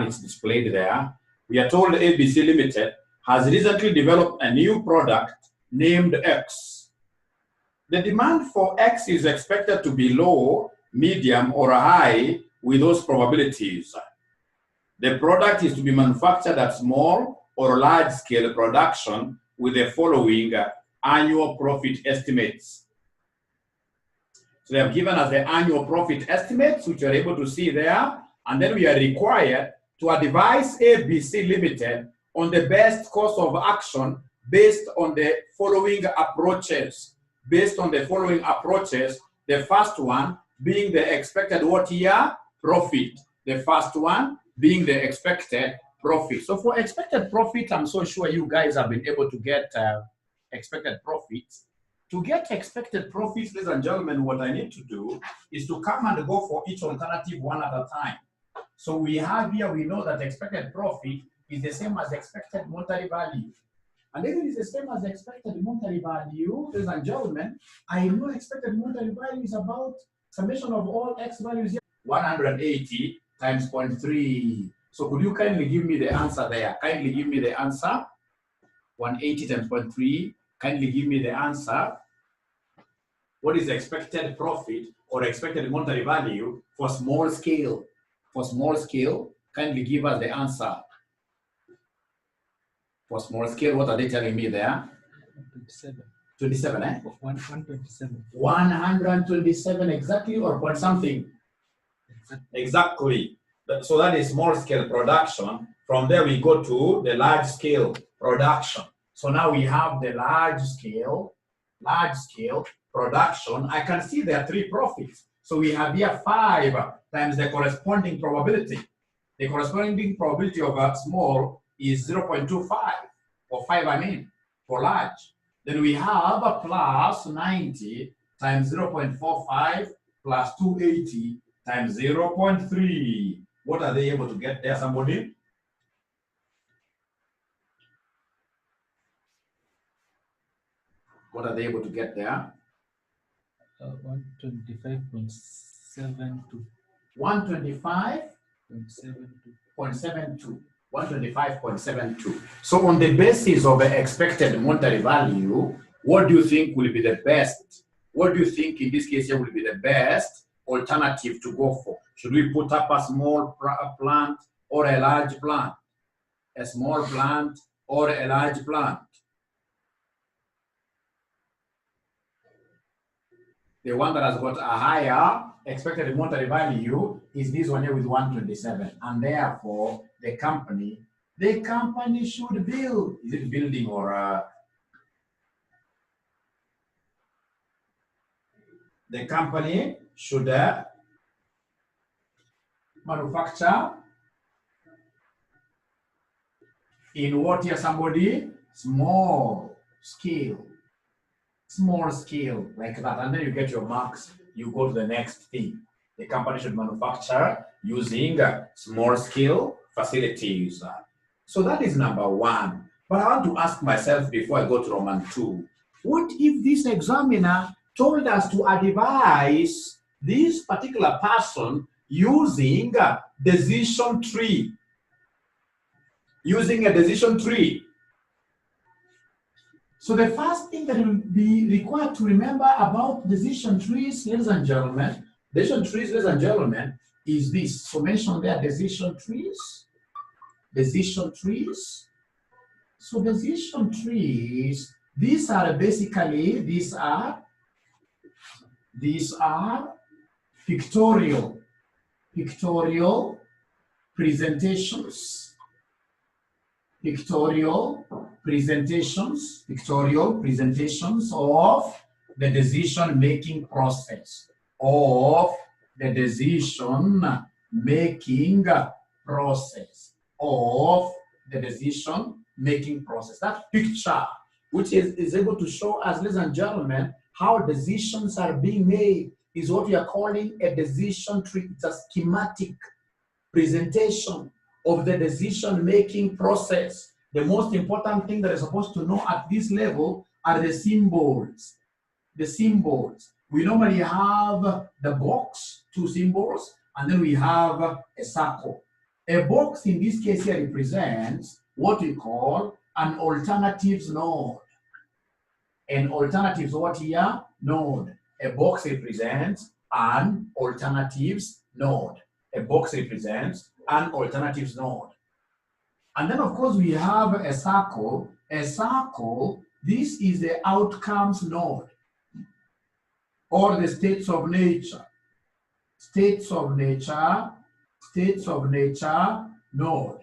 it's displayed there. We are told ABC Limited has recently developed a new product named X. The demand for X is expected to be low, medium, or high with those probabilities. The product is to be manufactured at small or large scale production with the following annual profit estimates. So they have given us the annual profit estimates, which you're able to see there, and then we are required to advise ABC Limited on the best course of action based on the following approaches. The first one being the expected what year? Profit. The first one being the expected profit. So for expected profit, I'm so sure you guys have been able to get expected profits. To get expected profits, ladies and gentlemen, what I need to do is to come and go for each alternative one at a time. So we have here, we know that expected profit is the same as expected monetary value. And if it is the same as expected monetary value, ladies and gentlemen, I know expected monetary value is about summation of all x values here. 180 times 0.3. So could you kindly give me the answer there? Kindly give me the answer. 180 times 0.3. Kindly give me the answer. What is the expected profit or expected monetary value for small scale? For small scale, kindly give us the answer. For small scale, what are they telling me there? 27. 27, eh? 127. 127 exactly, or point something? Exactly. So that is small scale production. From there we go to the large scale production. So now we have the large scale production. I can see there are three profits. So we have here 5 times the corresponding probability. The corresponding probability of a small is 0.25, or 5 I mean, for large. Then we have a plus 90 times 0.45 plus 280 times 0.3. What are they able to get there, somebody? What are they able to get there? 125.72. 125.72. 125.72. So on the basis of the expected monetary value, what do you think will be the best? What do you think in this case here will be the best alternative to go for? Should we put up a small plant or a large plant? A small plant or a large plant? The one that has got a higher expected monetary value is this one here with 127, and therefore the company should build. Is it building or the company should manufacture in what here, somebody? Small scale, like that, and then you get your marks. You go to the next thing. The company should manufacture using small scale facilities. So that is number one. But I want to ask myself before I go to Roman 2, what if this examiner told us to advise this particular person using a decision tree? Using a decision tree. So the first thing that will be required to remember about decision trees, ladies and gentlemen, is this. So mention there decision trees. So decision trees These are basically, these are pictorial presentations, pictorial presentations of the decision-making process, of the decision-making process, That picture, which is able to show us, ladies and gentlemen, how decisions are being made, is what we are calling a decision tree. It's a schematic presentation of the decision-making process. The most important thing that you're supposed to know at this level are the symbols. The symbols. We normally have the box, 2 symbols, and then we have a circle. A box in this case here represents what we call an alternatives node. An alternatives what here? Node. A box represents an alternatives node. A box represents an alternatives node. And then of course we have a circle. A circle, this is the outcomes node, or the states of nature. States of nature node.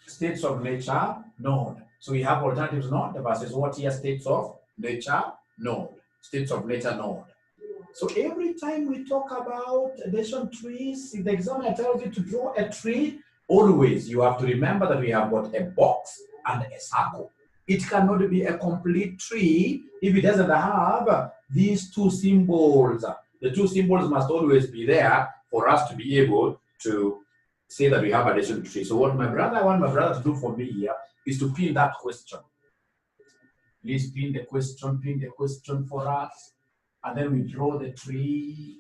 States of nature node. So we have alternatives node versus what here? States of nature node. States of nature node. So every time we talk about decision trees, if the examiner tells you to draw a tree, always you have to remember that we have got a box and a circle. It cannot be a complete tree if it doesn't have these 2 symbols. The 2 symbols must always be there for us to be able to say that we have a decision tree. So what I want my brother to do for me here is to pin that question. Please pin the question for us. And then we draw the tree.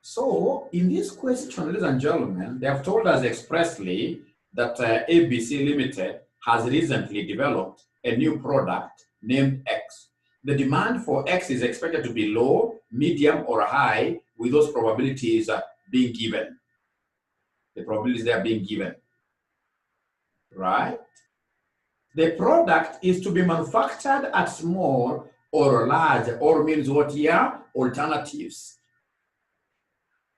So in this question, ladies and gentlemen, they have told us expressly that ABC Limited has recently developed a new product named X. The demand for X is expected to be low, medium, or high, with those probabilities being given. The probabilities they are being given. Right? The product is to be manufactured at small or large, or means what here? Alternatives.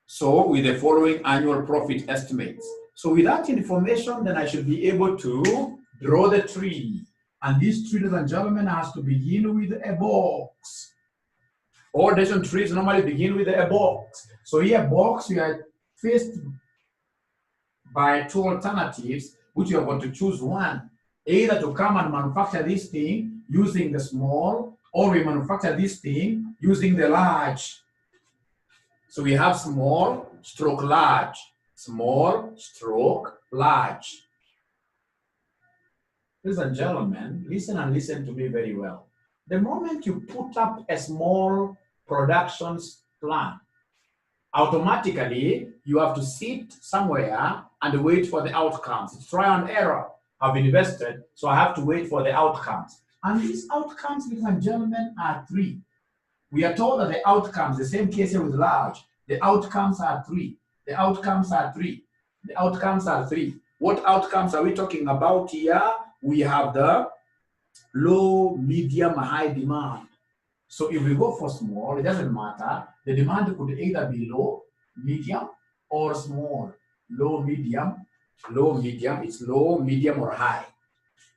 So with the following annual profit estimates. So with that information, then I should be able to draw the tree. And this tree, ladies and gentlemen, has to begin with a box. All decision trees normally begin with a box. So here, box, we are faced by 2 alternatives, which you are going to choose one. Either to come and manufacture this thing using the small, or we manufacture this thing using the large. So we have small stroke large, small stroke large. Ladies and gentlemen, listen and listen to me very well. The moment you put up a small productions plan, automatically you have to sit somewhere and wait for the outcomes. It's trial and error. I've invested, so I have to wait for the outcomes. And these outcomes, ladies and gentlemen, are 3. We are told that the outcomes, the same case here with large, the outcomes are 3. The outcomes are 3. The outcomes are 3. What outcomes are we talking about here? We have the low, medium, high demand. So if we go for small, it doesn't matter. The demand could either be low, medium, or small. Low, medium, it's low, medium, or high.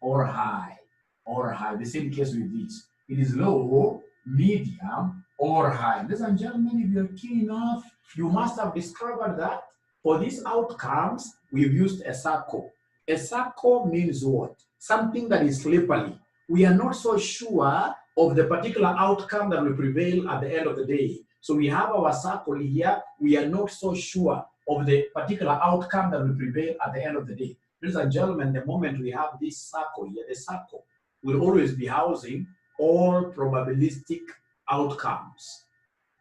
Or high. The same case with this. It is low, medium, or high. Ladies and gentlemen, if you're keen enough, you must have discovered that for these outcomes, we've used a circle. A circle means what? Something that is slippery. We are not so sure of the particular outcome that will prevail at the end of the day. So we have our circle here. We are not so sure of the particular outcome that will prevail at the end of the day. Ladies and gentlemen, the moment we have this circle here, the circle will always be housing all probabilistic outcomes.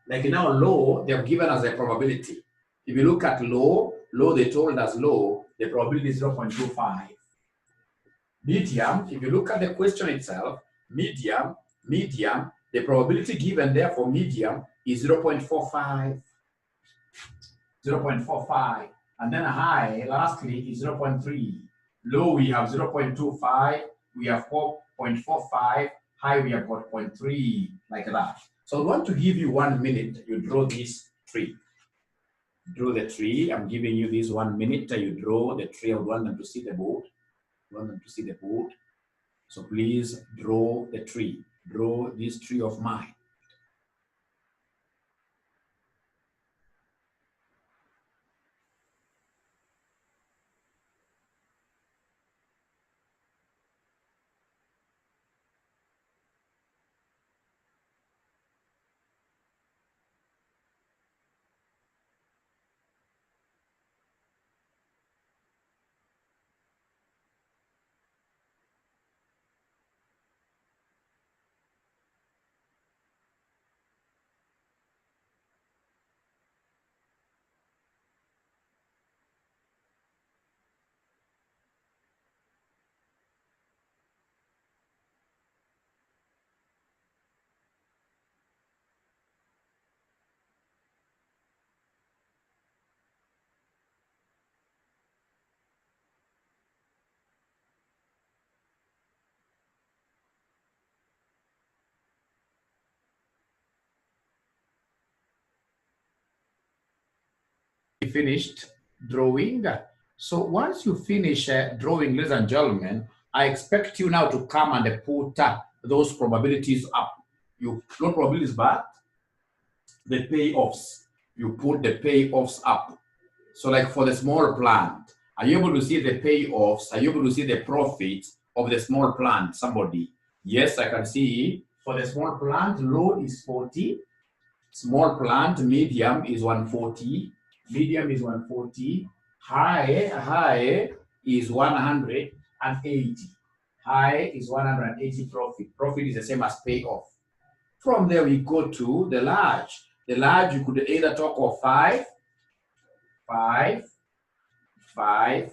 Like now, low, they have given us a probability. If you look at low, they told us low, the probability is 0.25. Medium, if you look at the question itself, medium, the probability given there for medium is 0.45. 0.45. And then high, lastly, is 0.3. Low, we have 0.25. We have 4.45. High, we have got 0.3, like that. So I want to give you 1 minute. You draw this tree. Draw the tree. I'm giving you this 1 minute. You draw the tree. I would want them to see the board. I want them to see the board. So please draw the tree. Draw this tree of mine. Finished drawing. So once you finish drawing, ladies and gentlemen, I expect you now to come and put those probabilities up. You not probabilities, but the payoffs. You put the payoffs up. So like for the small plant, are you able to see the payoffs? Are you able to see the profits of the small plant? Somebody? Yes, I can see. For the small plant, low is 40. Small plant, medium is 140. Medium is 140. High is 180. High is 180 profit. Profit is the same as payoff. From there, we go to the large. The large, you could either talk of 5, 5, 5.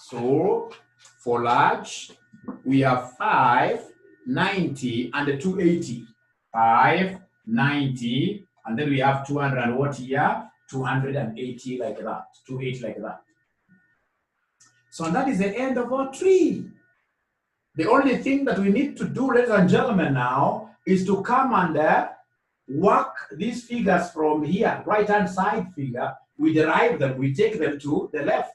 So for large, we have 5, 90, and 280. 5, 90, and then we have 200 and what here? 280 like that. 280 like that. So that is the end of our tree. The only thing that we need to do, ladies and gentlemen, now is to come and work these figures from here, right-hand side figure. We derive them, we take them to the left.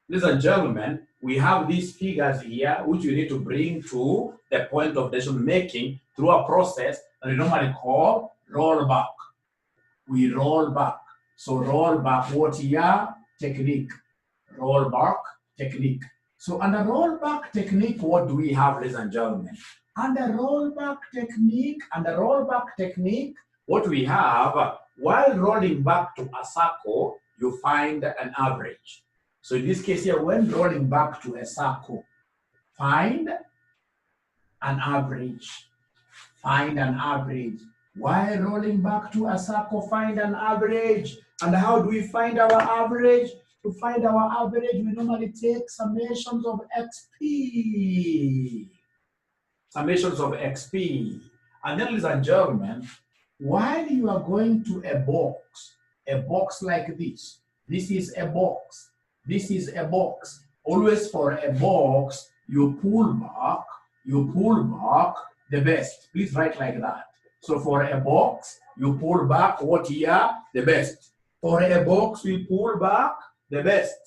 Ladies and gentlemen, we have these figures here, which we need to bring to the point of decision making through a process that we normally call rollback. We roll back. So rollback, what here? Technique. Rollback technique. So under rollback technique, what do we have, ladies and gentlemen? Under rollback technique, what we have, while rolling back to a circle, you find an average. So in this case here, when rolling back to a circle, find an average. Find an average. While rolling back to a circle, find an average. And how do we find our average? To find our average, we normally take summations of XP. Summations of XP. And then, ladies and gentlemen, while you are going to a box like this is a box. This is a box. Always for a box, you pull back the best. Please write like that. So for a box, you pull back what here? The best. For a box, we pull back the best.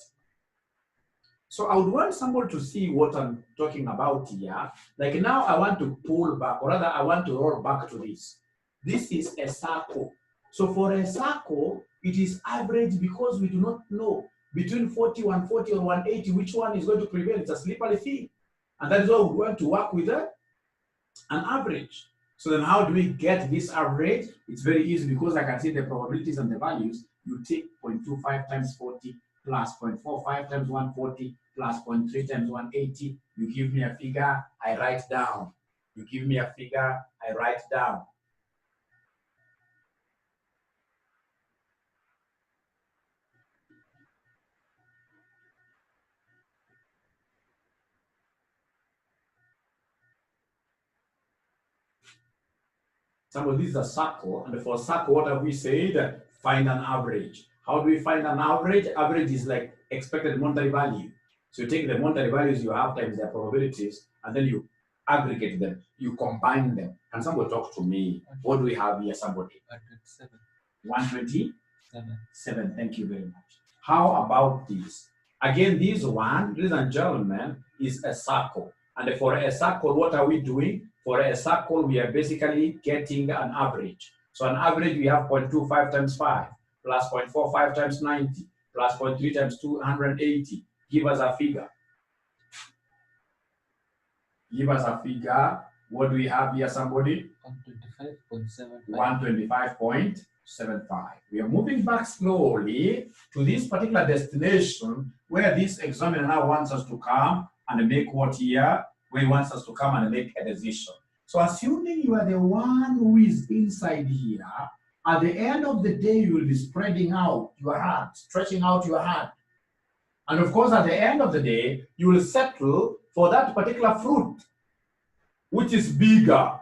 So I would want someone to see what I'm talking about here. Like now I want to pull back, or rather I want to roll back to this. This is a circle. So for a circle, it is average because we do not know between 40, 140, or 180, which one is going to prevail. It's a slippery thing. And that is why we want to work with an average. So then how do we get this average? It's very easy because I can see the probabilities and the values. You take 0.25 times 40, plus 0.45 times 140 plus 0.3 times 180. You give me a figure, I write down. You give me a figure, I write down. So this is a circle, and for a circle, what have we said? Find an average. How do we find an average? Average is like expected monetary value. So you take the monetary values you have times their probabilities, and then you aggregate them, you combine them. Can somebody talk to me? What do we have here, somebody? 127. 127. Thank you very much. How about this? Again, this one, ladies and gentlemen, is a circle. And for a circle, what are we doing? For a circle, we are basically getting an average. So an average, we have 0.25 times 5, plus 0.45 times 90, plus 0.3 times 280. Give us a figure. Give us a figure. What do we have here, somebody? 125.75. 125.75. We are moving back slowly to this particular destination where this examiner now wants us to come and make what here? Where he wants us to come and make a decision. So assuming you are the one who is inside here, at the end of the day, you will be spreading out your hand, stretching out your hand. And of course, at the end of the day, you will settle for that particular fruit, which is bigger.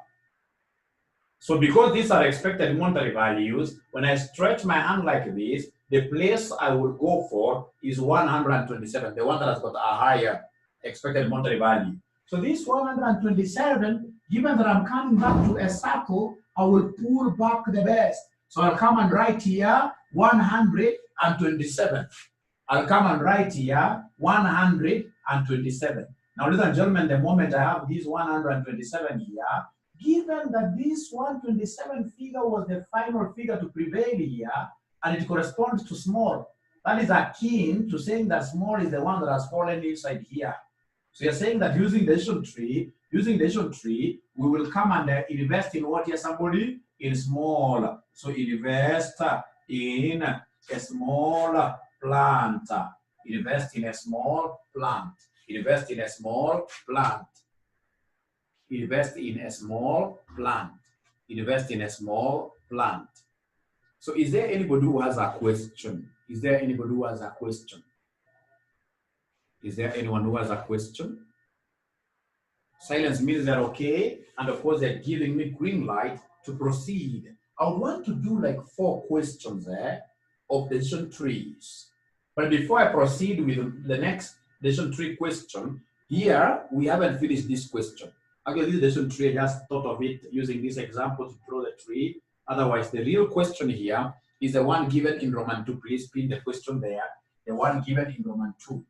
So because these are expected monetary values, when I stretch my hand like this, the place I will go for is 127, the one that has got a higher expected monetary value. So this 127, given that I'm coming back to a circle, I will pull back the best. So I'll come and write here 127. I'll come and write here 127. Now, ladies and gentlemen, the moment I have this 127 here, given that this 127 figure was the final figure to prevail here, and it corresponds to small, that is akin to saying that small is the one that has fallen inside here. So you're saying that using the decision tree, we will come and invest in what here, somebody? In small. So invest in a small plant. Invest in a small plant. Invest in a small plant. Invest in a small plant. Invest in a small plant. So is there anybody who has a question? Is there anybody who has a question? Is there anyone who has a question? Silence means they're okay. And of course, they're giving me green light to proceed. I would want to do like 4 questions of decision trees. But before I proceed with the next decision tree question, here we haven't finished this question. Actually, this decision tree, I just thought of it using this example to draw the tree. Otherwise, the real question here is the one given in Roman 2. Please pin the question there. The one given in Roman 2.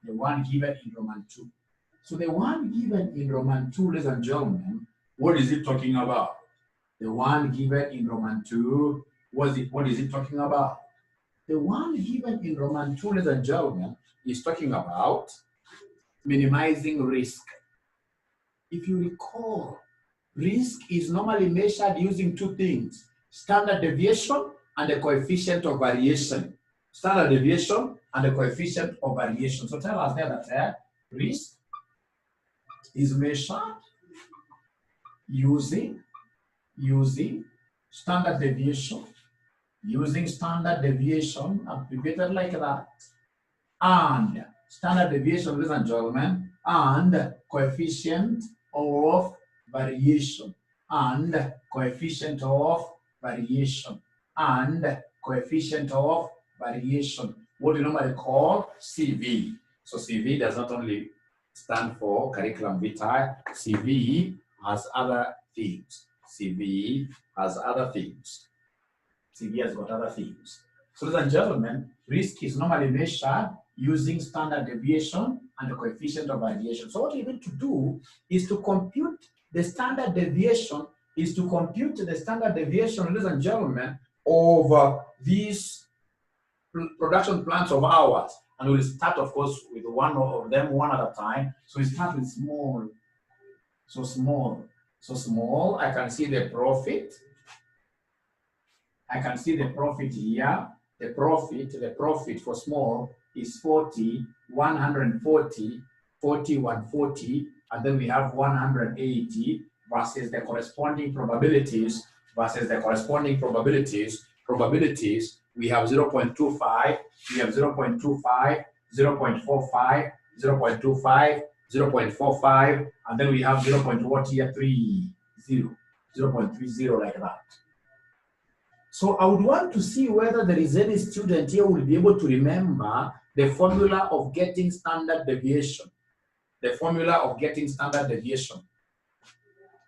The one given in Roman 2. So the one given in Roman 2, ladies and gentlemen, what is it talking about? The one given in Roman 2, what is it talking about? The one given in Roman 2, ladies and gentlemen, is talking about minimizing risk. If you recall, risk is normally measured using 2 things, standard deviation and the coefficient of variation. Standard deviation and the coefficient of variation. So tell us there that risk is measured using standard deviation, abbreviated like that, and standard deviation, ladies and gentlemen, and coefficient of variation, and coefficient of variation, and coefficient of variation, what we normally call CV. So CV does not only stand for curriculum vitae, CV has other things. CV has other things. CV has got other things. So, ladies and gentlemen, risk is normally measured using standard deviation and the coefficient of variation. So what you need to do is to compute the standard deviation, ladies and gentlemen, of these production plants of ours. And we'll start, of course, with one of them one at a time. So we start with small. So small, I can see the profit. I can see the profit here. The profit for small is 40, 140, 40, 140, and then we have 180 versus the corresponding probabilities probabilities, we have 0.25, we have 0.25, 0.45, 0.25, 0.45, and then we have 0.30, 0.30 like that. So I would want to see whether there is any student here who will be able to remember the formula of getting standard deviation. The formula of getting standard deviation.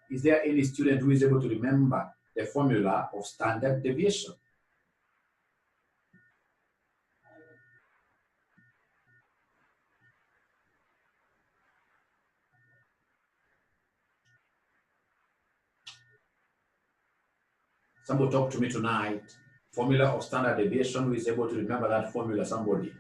Is there any student who is able to remember the formula of standard deviation? Somebody talk to me tonight. Formula of standard deviation. Who is able to remember that formula? Somebody.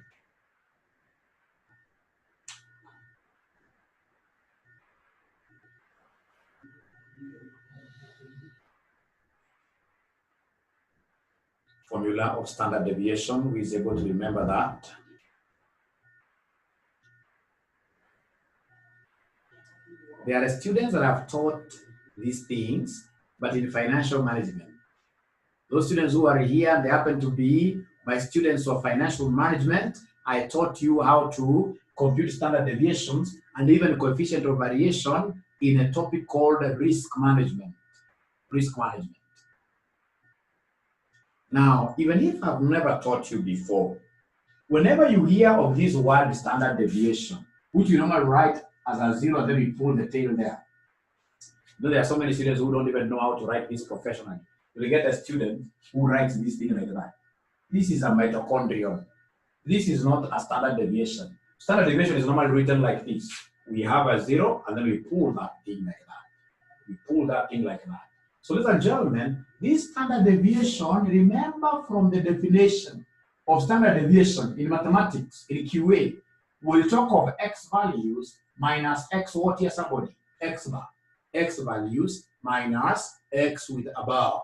Formula of standard deviation. Who is able to remember that? There are students that have taught these things, but in financial management. Those students who are here, they happen to be my students of financial management. I taught you how to compute standard deviations and even coefficient of variation in a topic called risk management. Risk management. Now, even if I've never taught you before, whenever you hear of this word standard deviation, which you normally write as a 0 and then you pull the tail there. You know, there are so many students who don't even know how to write this professionally. You get a student who writes this thing like that. This is a mitochondrion. This is not a standard deviation. Standard deviation is normally written like this. We have a 0 and then we pull that thing like that. We pull that thing like that. So ladies and gentlemen, this standard deviation, remember from the definition of standard deviation in mathematics, in QA, we'll talk of x values minus x what here somebody? X bar. X values minus x with a bar.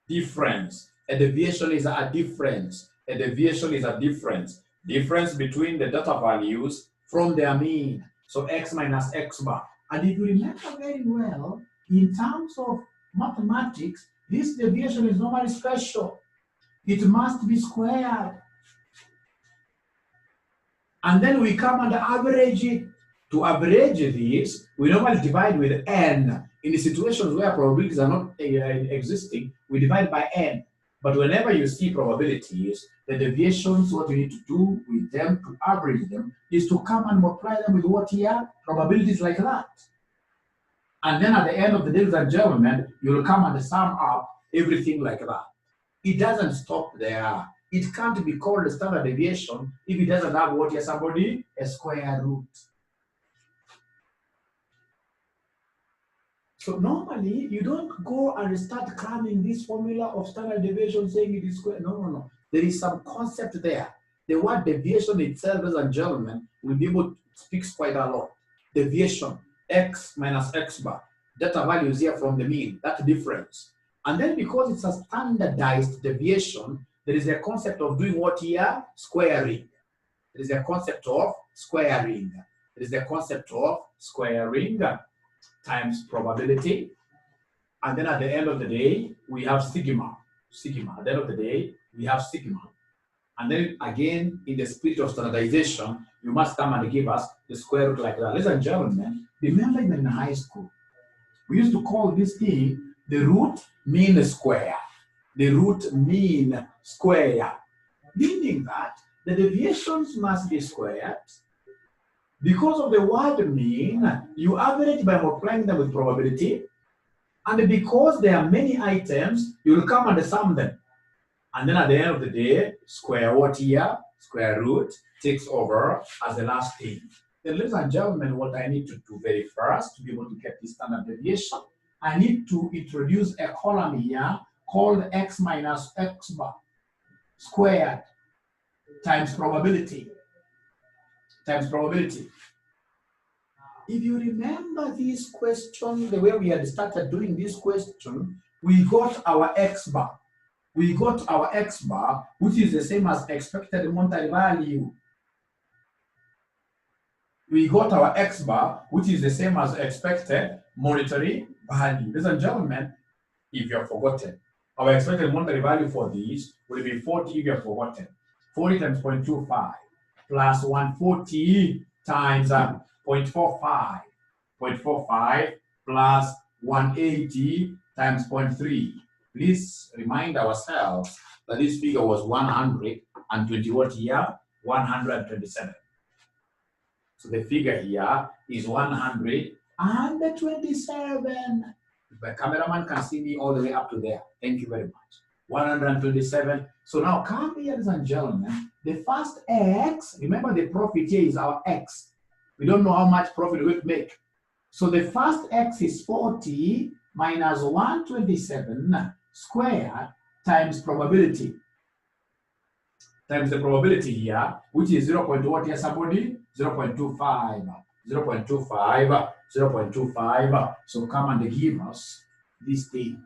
Difference. A deviation is a difference. A deviation is a difference. Difference between the data values from their mean. So x minus x bar. And if you remember very well, in terms of mathematics, this deviation is normally special. It must be squared. And then we come and average it. To average this, we normally divide with n. In the situations where probabilities are not existing, we divide by n. But whenever you see probabilities, the deviations, what you need to do with them to average them is to come and multiply them with what here? Probabilities like that. And then at the end of the day, ladies and gentlemen, you will come and sum up everything like that. It doesn't stop there. It can't be called a standard deviation if it doesn't have what here somebody? A square root. So normally, you don't go and start cramming this formula of standard deviation saying it is square. No. There is some concept there. The word deviation itself, ladies and gentlemen, will be able to speak quite a lot. Deviation, x minus x bar. Data values here from the mean, that difference. And then because it's a standardized deviation, there is a concept of doing what here? Squaring. There is a concept of squaring. There is a concept of squaring times probability. And then at the end of the day, we have sigma. Sigma. At the end of the day, we have sigma. And then again, in the spirit of standardization, you must come and give us the square root like that. Ladies and gentlemen, remember even in high school, we used to call this thing the root mean square. The root mean square. Meaning that the deviations must be squared. Because of the word mean, you average by multiplying them with probability. And because there are many items, you will come and sum them. And then at the end of the day, square what here? Square root takes over as the last thing. Then ladies and gentlemen, what I need to do very first to be able to get this standard deviation, I need to introduce a column here called x minus x bar squared times probability. Times probability. If you remember this question, the way we had started doing this question, we got our x bar. we got our X bar, which is the same as expected monetary value. We got our X bar, which is the same as expected monetary value. Ladies and gentlemen, if you have forgotten, our expected monetary value for these will be 40 if you have forgotten. 40 times 0.25 plus 140 times 0.45. 0.45 plus 180 times 0.3. Please remind ourselves that this figure was 120 what year? 127. So the figure here is 127. The cameraman can see me all the way up to there. Thank you very much. 127. So now come here, ladies and gentlemen. The first X, remember the profit here is our X. We don't know how much profit we'll make. So the first X is 40 minus 127 squared times probability. Times the probability here, which is 0. What here, somebody? 0.25. 0.25. 0.25. So come and give us this thing.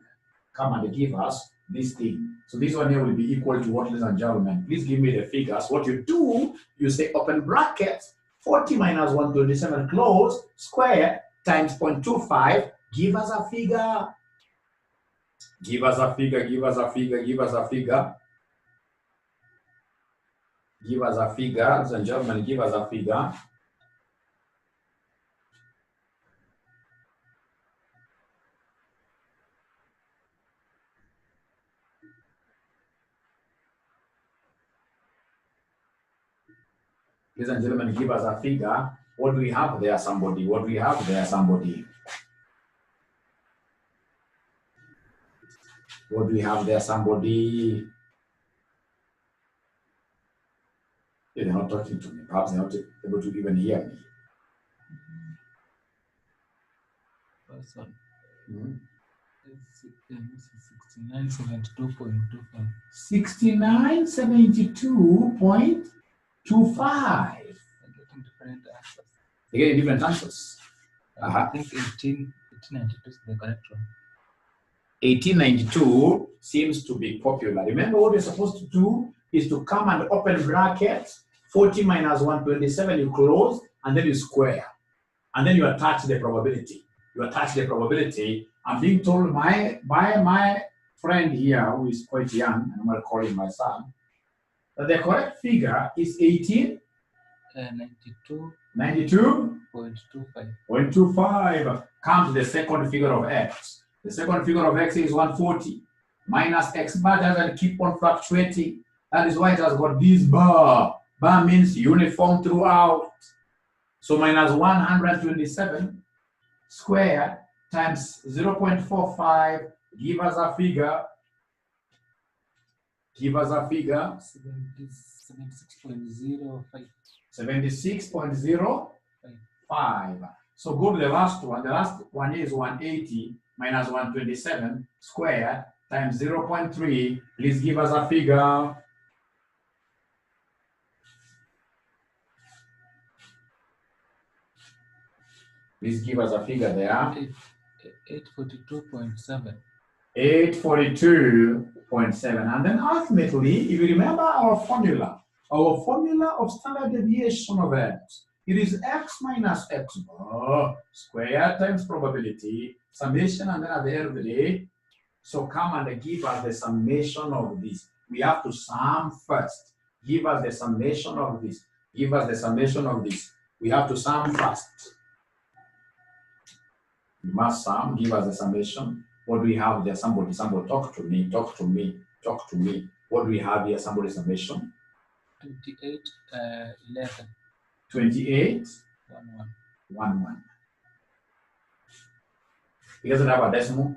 Come and give us this thing. So this one here will be equal to what, ladies and gentlemen? Please give me the figures. What you do, you say open brackets, 40 minus 127 close, square times 0.25. Give us a figure. Give us a figure. Give us a figure. Give us a figure. Give us a figure, ladies and gentlemen, give us a figure. Ladies and gentlemen, give us a figure. What do we have there, somebody? What do we have there, somebody? What do we have there, somebody? They're not talking to me. Perhaps they're not able to even hear me. First one. It's 6972.25. 6972.25. They're getting different answers. They're getting different answers. I think 1892 is the correct one. 1892 seems to be popular. Remember what you're supposed to do is to come and open brackets, 40 minus 127, you close, and then you square. And then you attach the probability. You attach the probability. I'm being told by my friend here, who is quite young, and I'm going to call him my son, that the correct figure is 92.25. Come to the second figure of X. The second figure of X is 140. Minus X bar doesn't keep on fluctuating. That is why it has got this bar. Bar means uniform throughout. So minus 127 squared times 0.45, give us a figure. Give us a figure. 76.05. 76.05. So go to the last one. The last one is 180 minus 127 squared times 0.3. Please give us a figure. Please give us a figure there. 842.7. 842.7. And then ultimately, if you remember our formula of standard deviation of X, it is X minus X bar squared times probability, summation, and then at the end of the day, so come and give us the summation of this. We have to sum first. Give us the summation of this. Give us the summation of this. We have to sum first. We must sum, give us the summation. What do we have there? Somebody talk to me, talk to me, talk to me. What do we have here? Somebody summation. 28.11. 28.11. He doesn't have a decimal.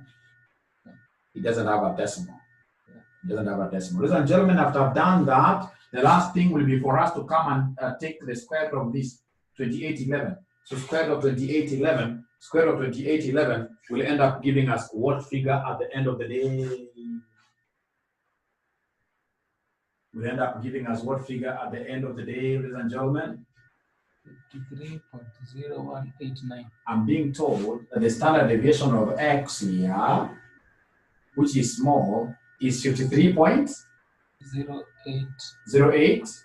He doesn't have a decimal. He doesn't have a decimal. Ladies and gentlemen, after I've done that, the last thing will be for us to come and take the square root of this 28.11. So square root of 28.11. Square root of 28.11 will end up giving us what figure at the end of the day? Will end up giving us what figure at the end of the day, ladies and gentlemen? 53.0189. I'm being told that the standard deviation of X here, which is small, is 53.08.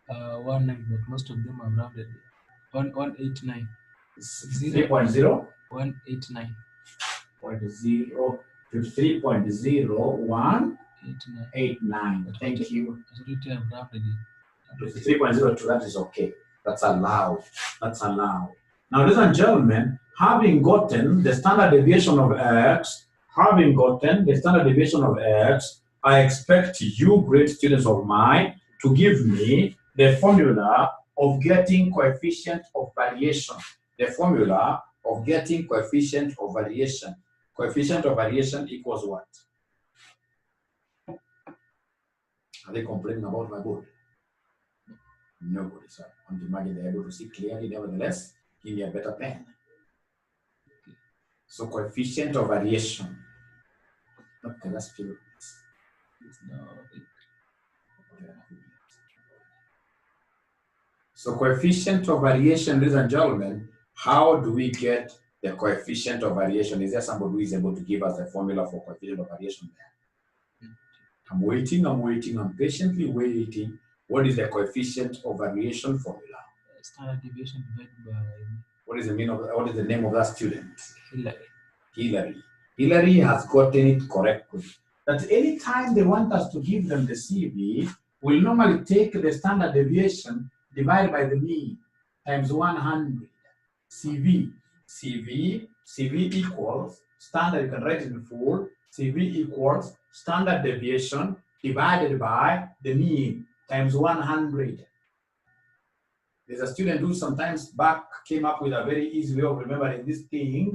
19, but most of them are rounded. 189. 3.0. 189. 53.0189. Thank you. Majority have rounded it. 3.02, that is okay. That's allowed. That's allowed. Now, ladies and gentlemen, having gotten the standard deviation of x, I expect you, great students of mine, to give me the formula of getting coefficient of variation. The formula of getting coefficient of variation. Coefficient of variation equals what? Are they complaining about my board? Nobody, so I want to imagine they're able to see clearly. Nevertheless, give me a better pen. So coefficient of variation. Okay, let's feel this. So coefficient of variation, ladies and gentlemen, how do we get the coefficient of variation? Is there somebody who is able to give us the formula for coefficient of variation there? I'm waiting, I'm patiently waiting. What is the coefficient of variation formula? Standard deviation divided by What is the name of that student? Hillary. Hillary has gotten it correctly. That any time they want us to give them the CV, we'll normally take the standard deviation divided by the mean times 100. CV equals standard, you can write it in full. CV equals standard deviation divided by the mean times 100. There's a student who sometimes back came up with a very easy way of remembering this thing.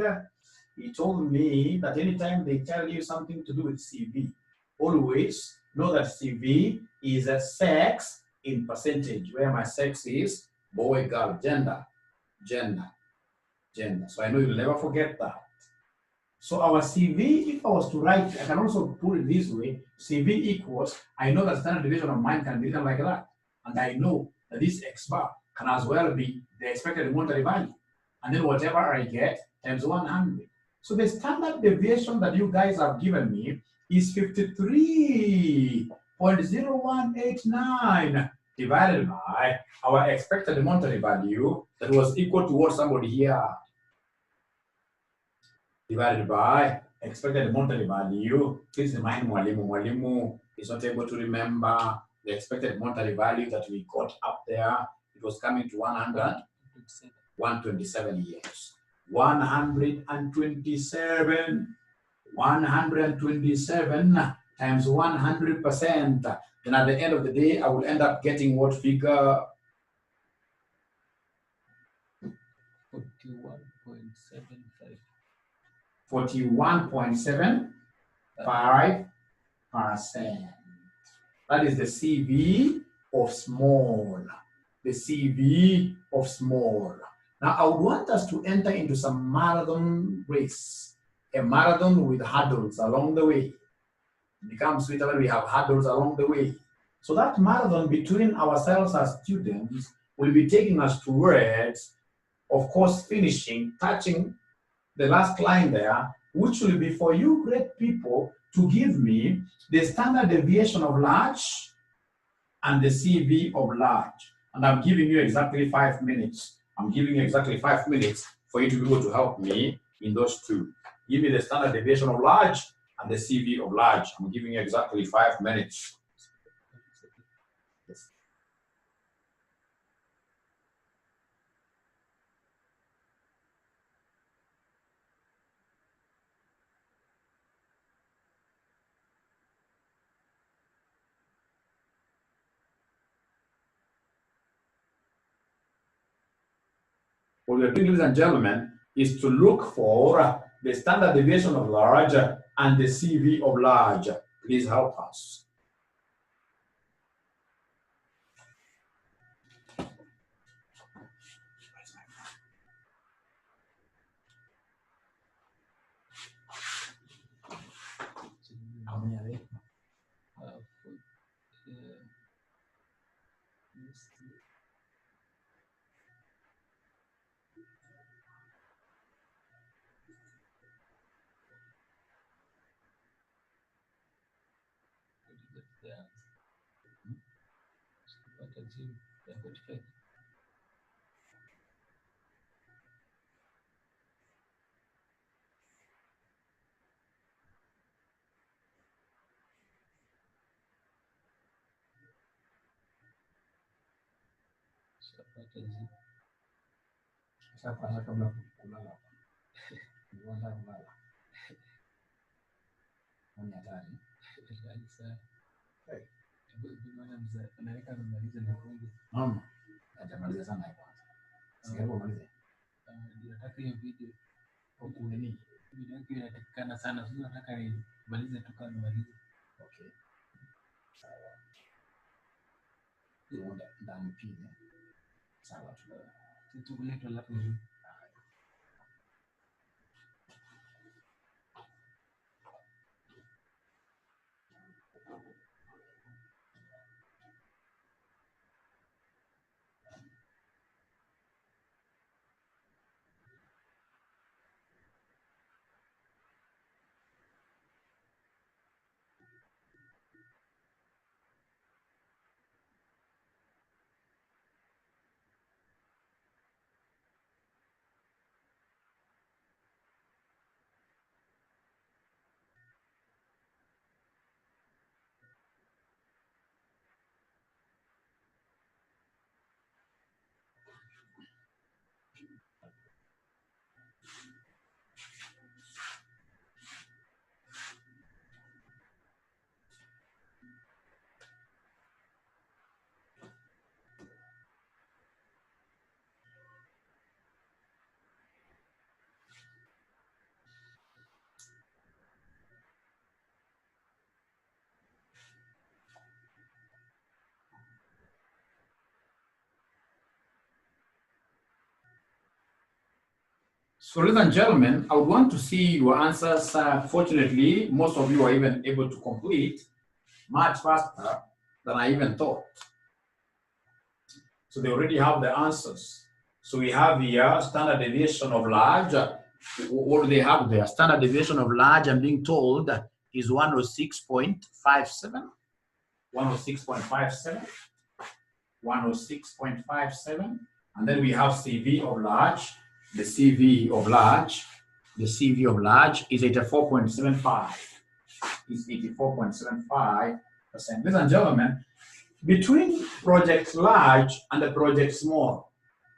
He told me that anytime they tell you something to do with CV, always know that CV is a sex in percentage, where my sex is boy, girl, gender. So I know you'll never forget that. So our CV, if I was to write, I can also put it this way, CV equals, I know that standard deviation of mine can be written like that. And I know that this X bar can as well be the expected monetary value. And then whatever I get times 100. So the standard deviation that you guys have given me is 53.0189 divided by our expected monetary value that was equal to what somebody here divided by expected monetary value. Please remind Mwalimu is not able to remember the expected monetary value that we got up there. It was coming to 127 years. 127 times 100%. Then at the end of the day, I will end up getting what figure? 41.75. 41.75%. That is the CV of small. The CV of small. Now, I would want us to enter into some marathon race, a marathon with hurdles along the way. It becomes sweeter when we have hurdles along the way. So that marathon between ourselves as students will be taking us towards, of course, touching the last line there, which will be for you great people to give me the standard deviation of large and the CV of large. And I'm giving you exactly 5 minutes. I'm giving you exactly 5 minutes for you to be able to help me in those two. Give me the standard deviation of large and the CV of large. I'm giving you exactly 5 minutes. Yes. What we're doing, ladies and gentlemen, is to look for the standard deviation of large and the CV of large. Please help us. How many are there? the answer. Ukipata jibu ya 45. Ukipata jibu. Sasa kwanza kabla kulala. Niwanda kulala. Ni hatari. Hatari sana. Hey. Bwana mzee anaweka amemaliza na kungu. Mama, atamaliza sana kwanza. Sikapo maliza. Ndio nataka hiyo video Huku nini? video yake inatakikana sana. Sasa nataka nimalize tu kama nimalize. Okay. Sawa. Ndio ndani pia. Sawa tu. Tukuletwa alafu ndio. So, ladies and gentlemen, I would want to see your answers. Fortunately, most of you are even able to complete much faster than I even thought. So they already have the answers. So we have here standard deviation of large. What do they have there? Standard deviation of large, I'm being told, is 106.57. 106.57. 106.57. And then we have CV of large. The CV of large is 84.75. Is 84.75%. Ladies and gentlemen, between project large and the project small,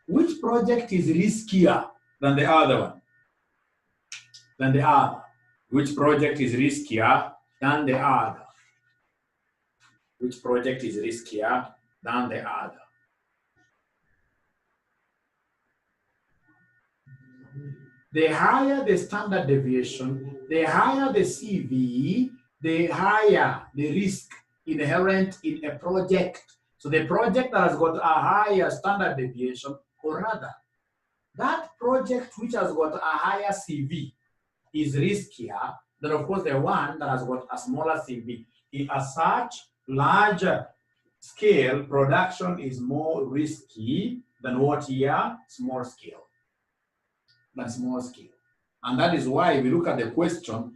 which project is riskier than the other one? Which project is riskier than the other? Which project is riskier than the other? The higher the standard deviation, the higher the CV, the higher the risk inherent in a project. So the project that has got a higher standard deviation, or rather, that project which has got a higher CV is riskier than, of course, the one that has got a smaller CV. As such, larger scale production is more risky than what here, small scale. And that is why if we look at the question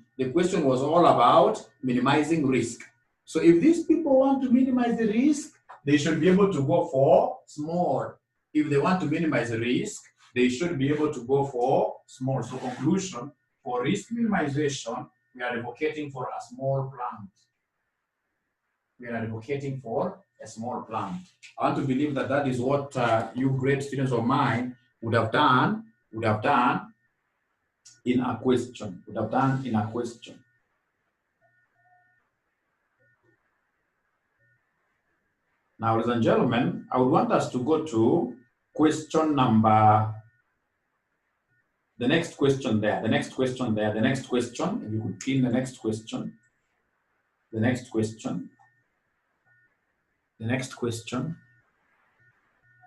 was all about minimizing risk. So if these people want to minimize the risk, they should be able to go for small. If they want to minimize the risk, they should be able to go for small. So conclusion, for risk minimization, we are advocating for a small plant. I want to believe that that is what you great students of mine would have done in a question. Now, ladies and gentlemen, I would want us to go to question number, the next question there. If you could pin the next question.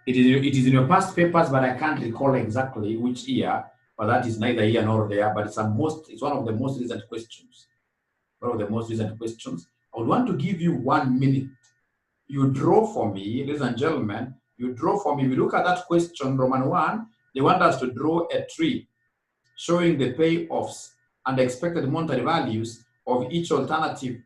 It is in your past papers, but I can't recall exactly which year, but that is neither here nor there, but it's one of the most recent questions. I would want to give you 1 minute. You draw for me, ladies and gentlemen, We look at that question, Roman 1, they want us to draw a tree showing the payoffs and the expected monetary values of each alternative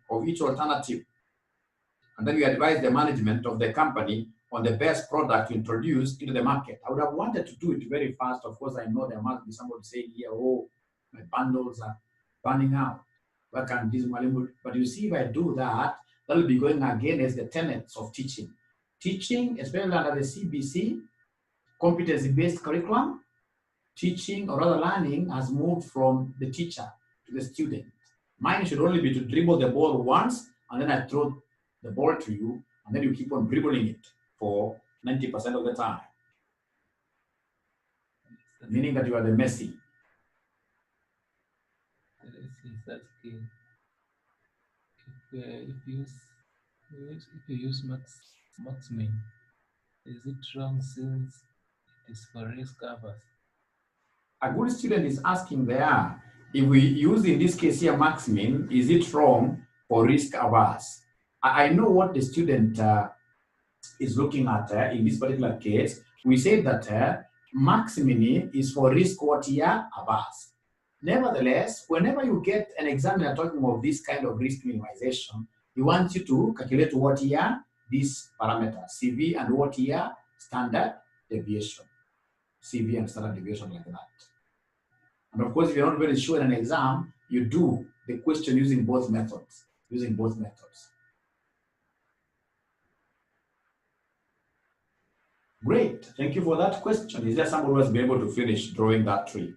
And then you advise the management of the company on the best product to introduce into the market. I would have wanted to do it very fast. Of course, I know there must be somebody saying here, oh, my bundles are burning out. Why can't this money? But you see, if I do that, that will be going against the tenets of teaching. Teaching, especially under the CBC, competency-based curriculum, teaching or rather learning has moved from the teacher to the student. Mine should only be to dribble the ball once, and then I throw the ball to you, and then you keep on dribbling it for 90% of the time, meaning that you are the Messi. That's key. If you use maximum, is it wrong since it is for risk averse? A good student is asking there, if we use in this case here maximum, is it wrong for risk averse? I know what the student is looking at in this particular case. We say that maximum is for risk what here averse. Nevertheless, whenever you get an examiner talking of this kind of risk minimization, he wants you to calculate what here this parameter, CV and what here standard deviation. CV and standard deviation like that. And of course, if you're not very sure in an exam, you do the question using both methods. Great. Thank you for that question. Is there someone who has been able to finish drawing that tree?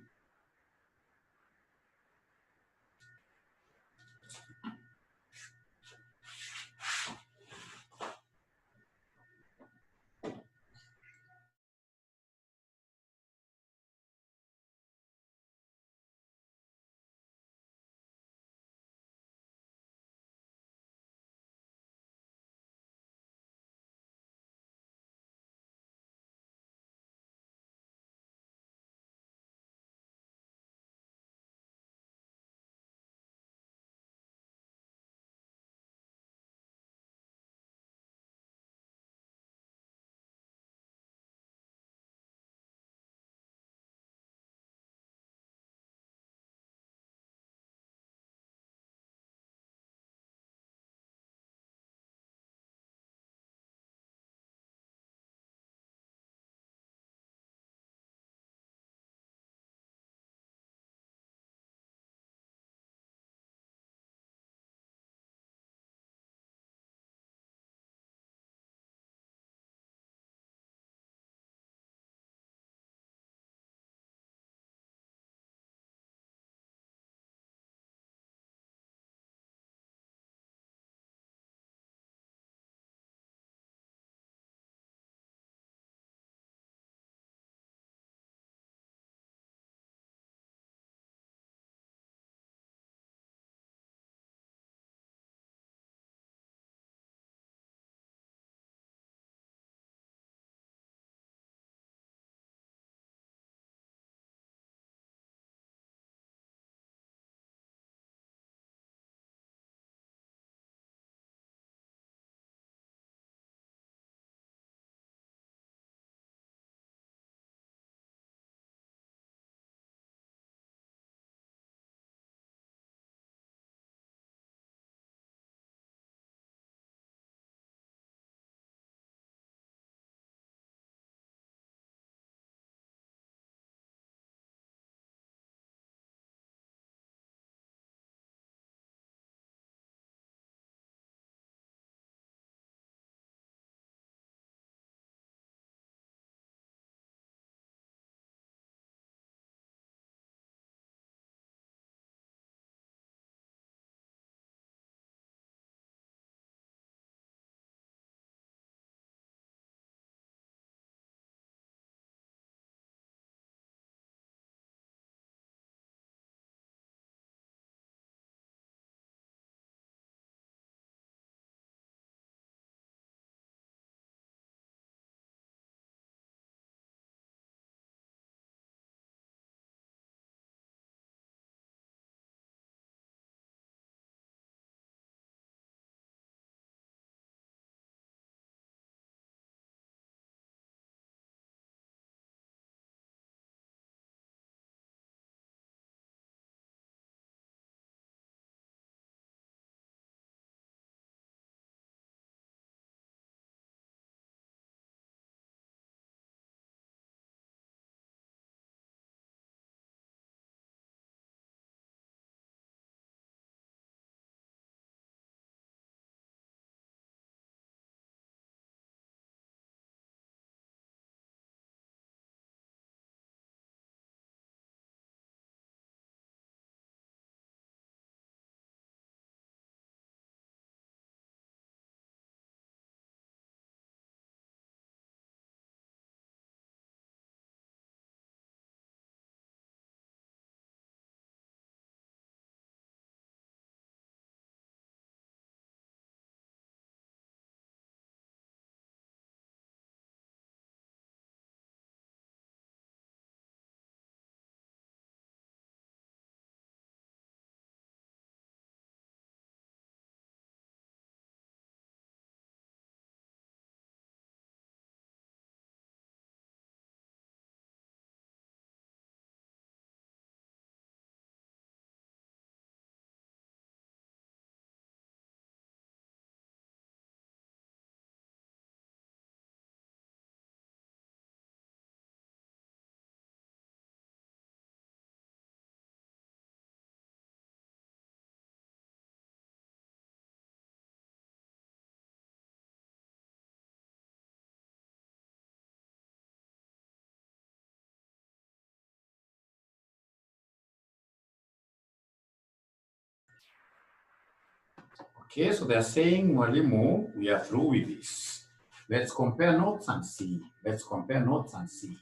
Okay, so they're saying, Mwalimu, we are through with this. Let's compare notes and see. Let's compare notes and see.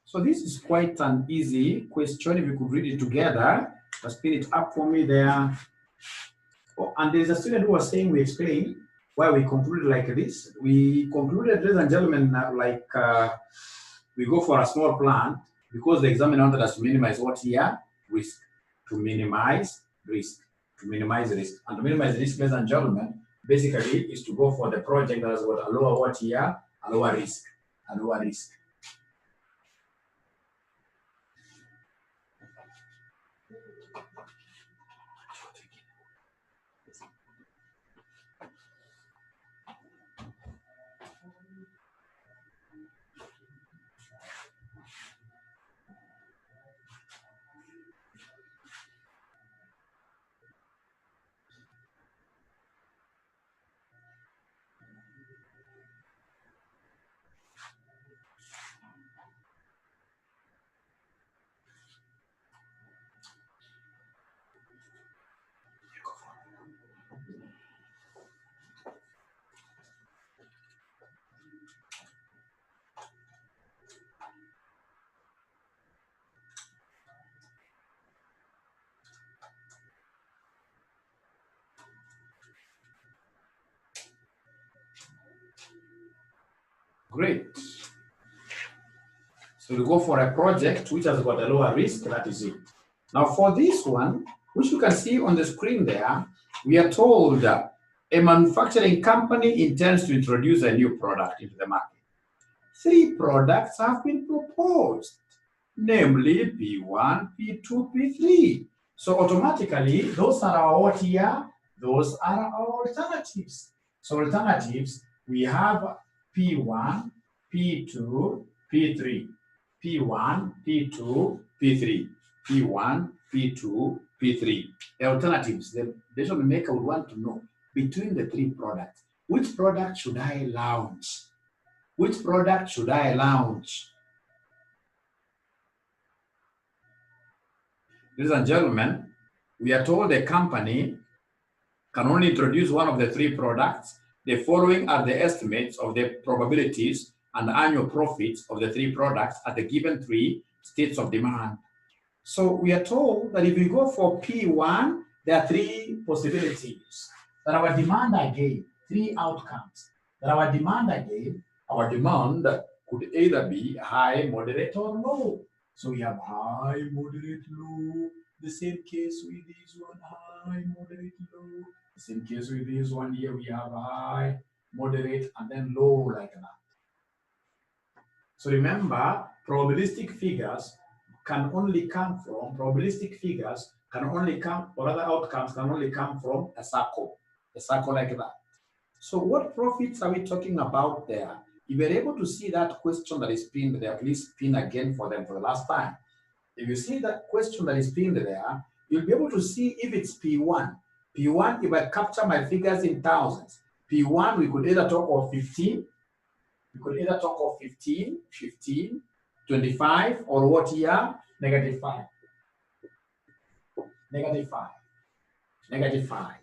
So this is quite an easy question. If you could read it together, just spin it up for me there. Oh, and there's a student who was saying we explain why we concluded like this. We concluded, ladies and gentlemen, we go for a small plant because the examiner wanted us to minimize what here? Risk. To minimize risk. To minimize risk. And to minimize risk, ladies and gentlemen, basically is to go for the project that has got a lower what here? A lower risk. A lower risk. Great. So we go for a project which has got a lower risk, that is it. Now for this one, which you can see on the screen there, we are told that a manufacturing company intends to introduce a new product into the market. 3 products have been proposed, namely P1, P2, P3. So automatically, those are our what here? Those are our alternatives. So alternatives, we have P1, P2, P3. P1, P2, P3. P1, P2, P3. The alternatives, the decision maker would want to know between the 3 products, which product should I launch? Which product should I launch? Ladies and gentlemen, we are told a company can only introduce one of the 3 products. The following are the estimates of the probabilities and annual profits of the 3 products at the given 3 states of demand. So we are told that if we go for P1, there are 3 possibilities. That our demand again, 3 outcomes. That our demand again, our demand could either be high, moderate, or low. So we have high, moderate, low. The same case with this one, high, moderate, low. The same case with this one here, we have high, moderate, and then low like that. So remember, probabilistic figures can only come from, or other outcomes can only come from a circle like that. So what profits are we talking about there? If you're able to see that question that is pinned there, please pin again for them for the last time. If you see that question that is pinned there, you'll be able to see if it's P1. P1, if I capture my figures in thousands, P1, we could either talk of 15, 15, 25, or what here? Negative 5. Negative 5. Negative 5.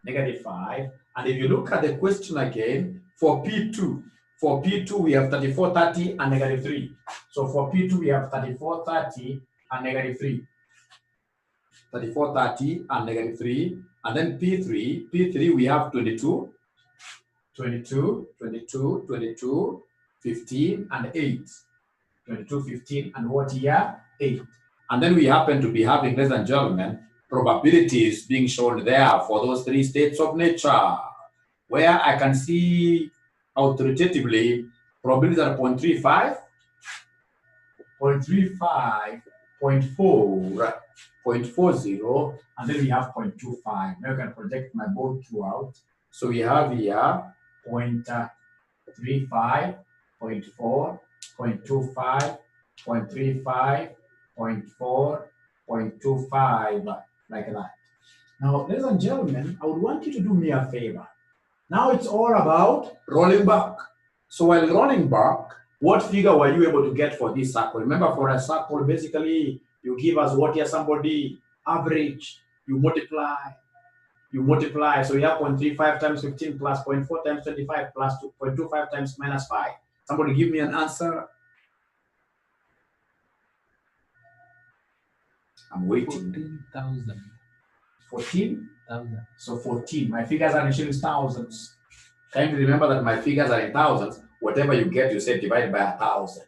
Negative 5. And if you look at the question again, for P2, we have 34, 30, and negative 3. So for P2, we have 34, 30, and negative 3. 34, 30, and negative 3. And then P3, we have 22, 22, 22, 22, 15, and 8. 22, 15, and what here? 8. And then we happen to be having, ladies and gentlemen, probabilities being shown there for those 3 states of nature, where I can see authoritatively probabilities are 0.35, 0.35, 0.4, 0.40, and then we have 0.25. Now I can project my board throughout. So we have here 0.35, 0.4, 0.25, 0.35, 0.4, 0.25, like that. Now, ladies and gentlemen, I would want you to do me a favor. Now it's all about rolling back. So while rolling back, what figure were you able to get for this circle? Remember, for a circle, basically, you give us what here, somebody average, you multiply you multiply. So you have 0.35 times 15 plus 0.4 times 25 plus 2.25 times minus 5. Somebody give me an answer. I'm waiting. 14,000. 14,000. So 14. My figures are in shillings thousands. Kindly remember that my figures are in thousands. Whatever you get, you say divide by 1,000.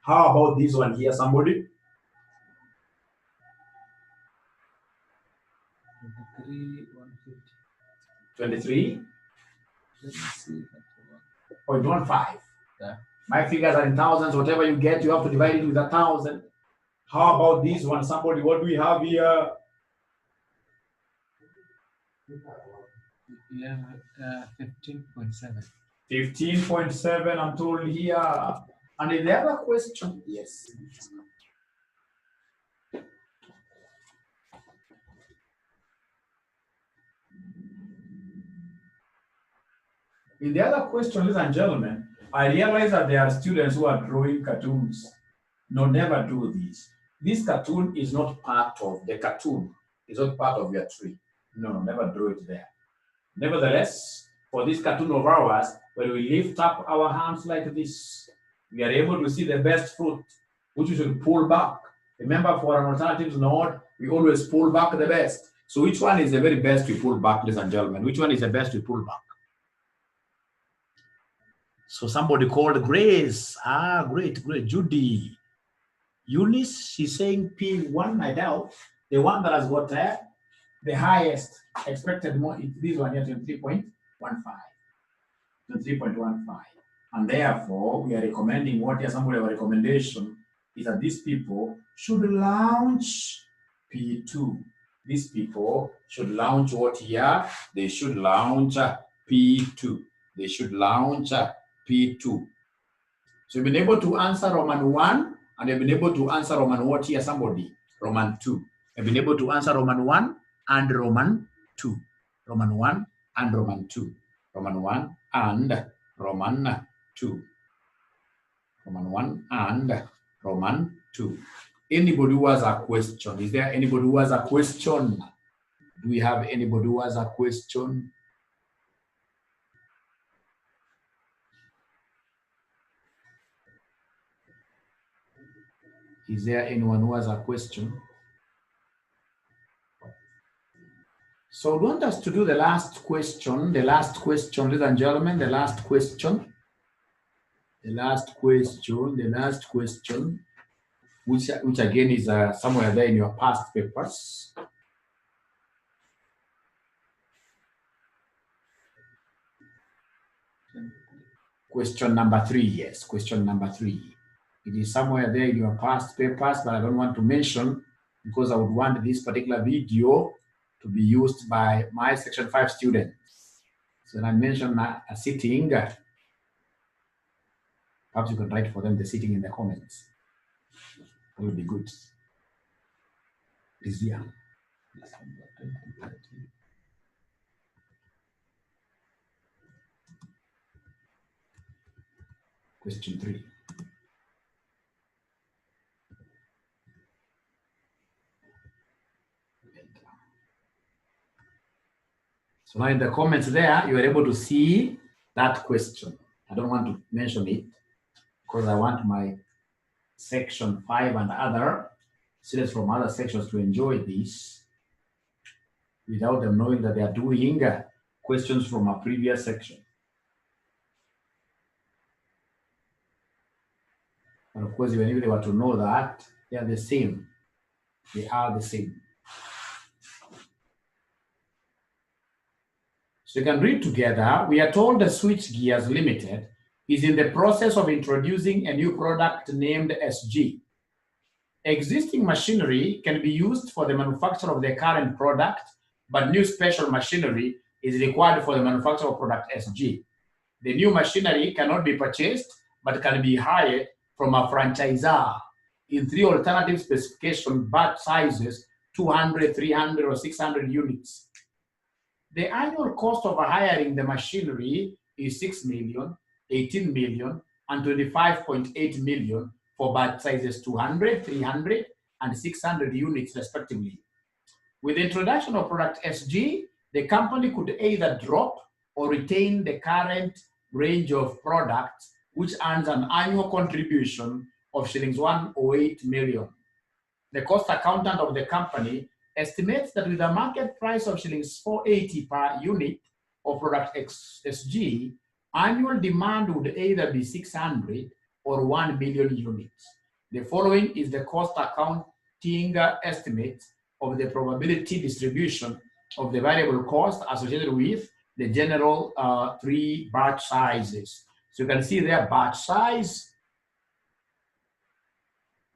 How about this one here, somebody? 23,150. 23.15. Yeah. My figures are in thousands. Whatever you get, you have to divide it with 1,000. How about this one, somebody? What do we have here? Yeah, 15.7. 15.7, I'm told here. And in the other question, yes. In the other question, ladies and gentlemen, I realize that there are students who are drawing cartoons. No, never do this. This cartoon is not part of the cartoon. It's not part of your tree. No, never draw it there. Nevertheless, for this cartoon of ours, when we lift up our hands like this, we are able to see the best fruit, which we should pull back. Remember, for an alternatives node, we always pull back the best. So which one is the very best we pull back, ladies and gentlemen? Which one is the best we pull back? So somebody called Grace. Ah, great, great. Judy. Eunice, she's saying P1, I doubt. The one that has got the highest expected more, this one here, 23.15. 23.15. And therefore, we are recommending what here, somebody our recommendation is that these people should launch P2. These people should launch what here? They should launch P2. They should launch P2. So you've been able to answer Roman 1, and you've been able to answer Roman what here, somebody? Roman 2. You've been able to answer Roman 1 and Roman 2. Roman 1 and Roman 2. Roman 1 and Roman 2. Roman 1 and Roman 2. Anybody who has a question? Is there anybody who has a question? Do we have anybody who has a question? Is there anyone who has a question? So I want us to do the last question, ladies and gentlemen, the last question, which again is somewhere there in your past papers. Question number 3, yes, question number 3. It is somewhere there in your past papers, but I don't want to mention because I would want this particular video to be used by my Section 5 students. So when I mention a sitting, perhaps you can write for them the sitting in the comments. That would be good. Is here. Question 3. So now in the comments there, you are able to see that question. I don't want to mention it because I want my Section 5 and other students from other sections to enjoy this without them knowing that they are doing questions from a previous section. And of course, even if they were to know that, they are the same. They are the same. So you can read together. We are told the Switch Gears Limited is in the process of introducing a new product named SG. Existing machinery can be used for the manufacture of the current product, but new special machinery is required for the manufacture of product SG. The new machinery cannot be purchased, but can be hired from a franchisor in 3 alternative specification batch sizes, 200, 300, or 600 units. The annual cost of hiring the machinery is 6 million, 18 million, and 25.8 million for batch sizes 200, 300, and 600 units respectively. With the introduction of product SG, The company could either drop or retain the current range of products, which earns an annual contribution of shillings 108 million. The cost accountant of the company estimates that with a market price of shillings 480 per unit of product XSG, annual demand would either be 600 or 1 million units. The following is the cost accounting estimate of the probability distribution of the variable cost associated with the general 3 batch sizes. So you can see there batch size,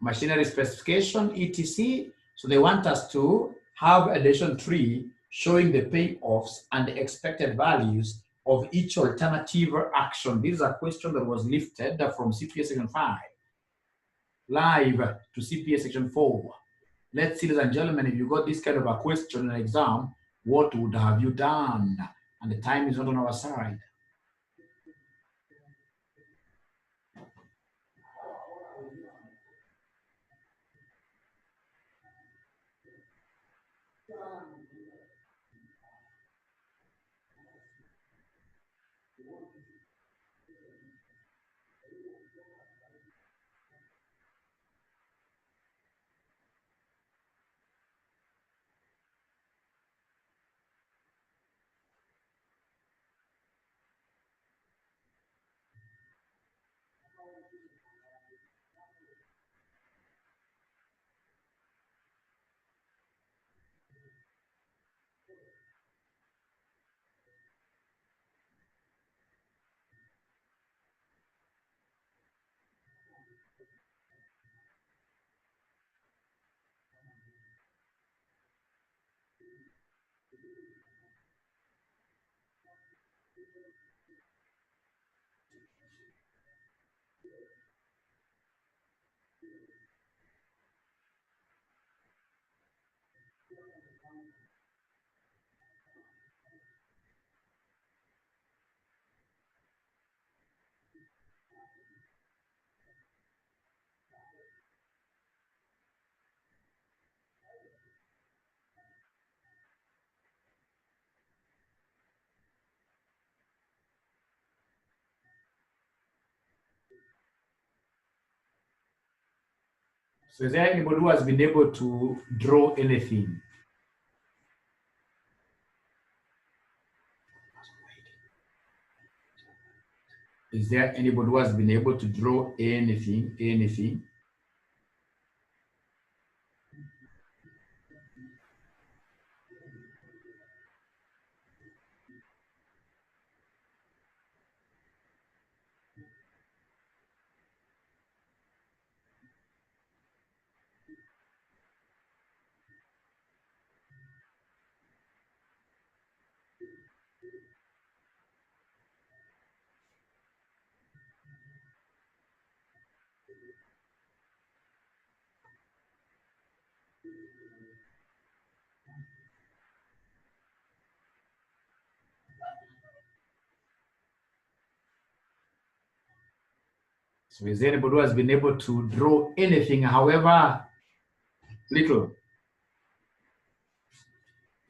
machinery specification, etc. So they want us to have a lesson 3 showing the payoffs and the expected values of each alternative action. This is a question that was lifted from CPA section 5, live to CPA section 4. Let's see, ladies and gentlemen, if you got this kind of a question in an exam, what would have you done? And the time is not on our side. So is there anybody who has been able to draw anything? Is there anybody who has been able to draw anything? So is there anybody who has been able to draw anything, however little?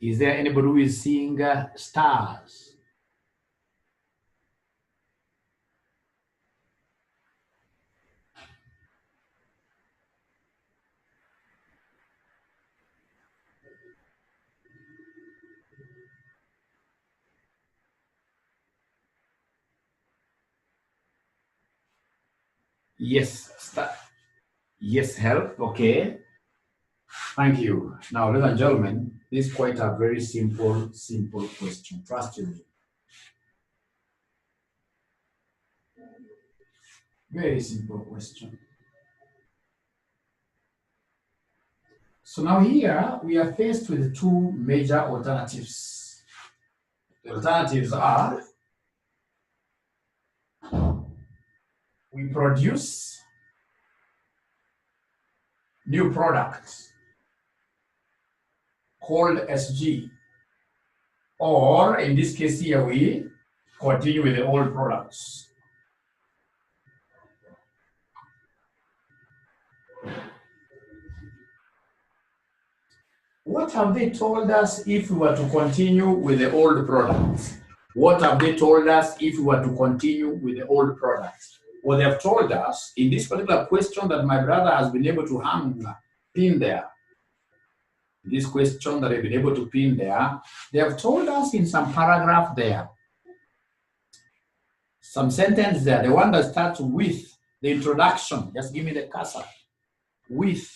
Is there anybody who is seeing stars? Yes, star. Yes, help. Okay. Thank you. Now, ladies and gentlemen, this is quite a very simple question. Trust me. Very simple question. So now here we are faced with two major alternatives. The alternatives are we produce new products called SG, or in this case here we continue with the old products. What have they told us if we were to continue with the old products? What have they told us if we were to continue with the old products? Well, they have told us in this particular question that my brother has been able to pin there. This question that I've been able to pin there, they have told us in some paragraph there, some sentence there, the one that starts with the introduction. Just give me the cursor. With.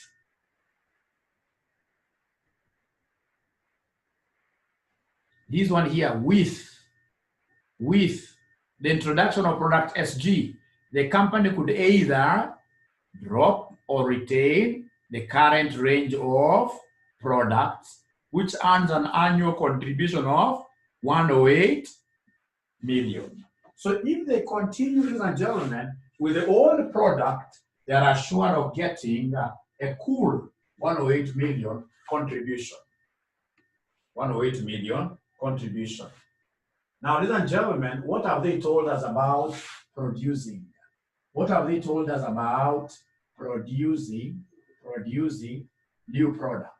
This one here, with the introduction of product SG, the company could either drop or retain the current range of products, which earns an annual contribution of 108 million. So if they continue, ladies and gentlemen, with the old product, they are assured of getting a cool 108 million contribution. 108 million contribution. Now, ladies and gentlemen, what have they told us about producing? What have they told us about producing new product?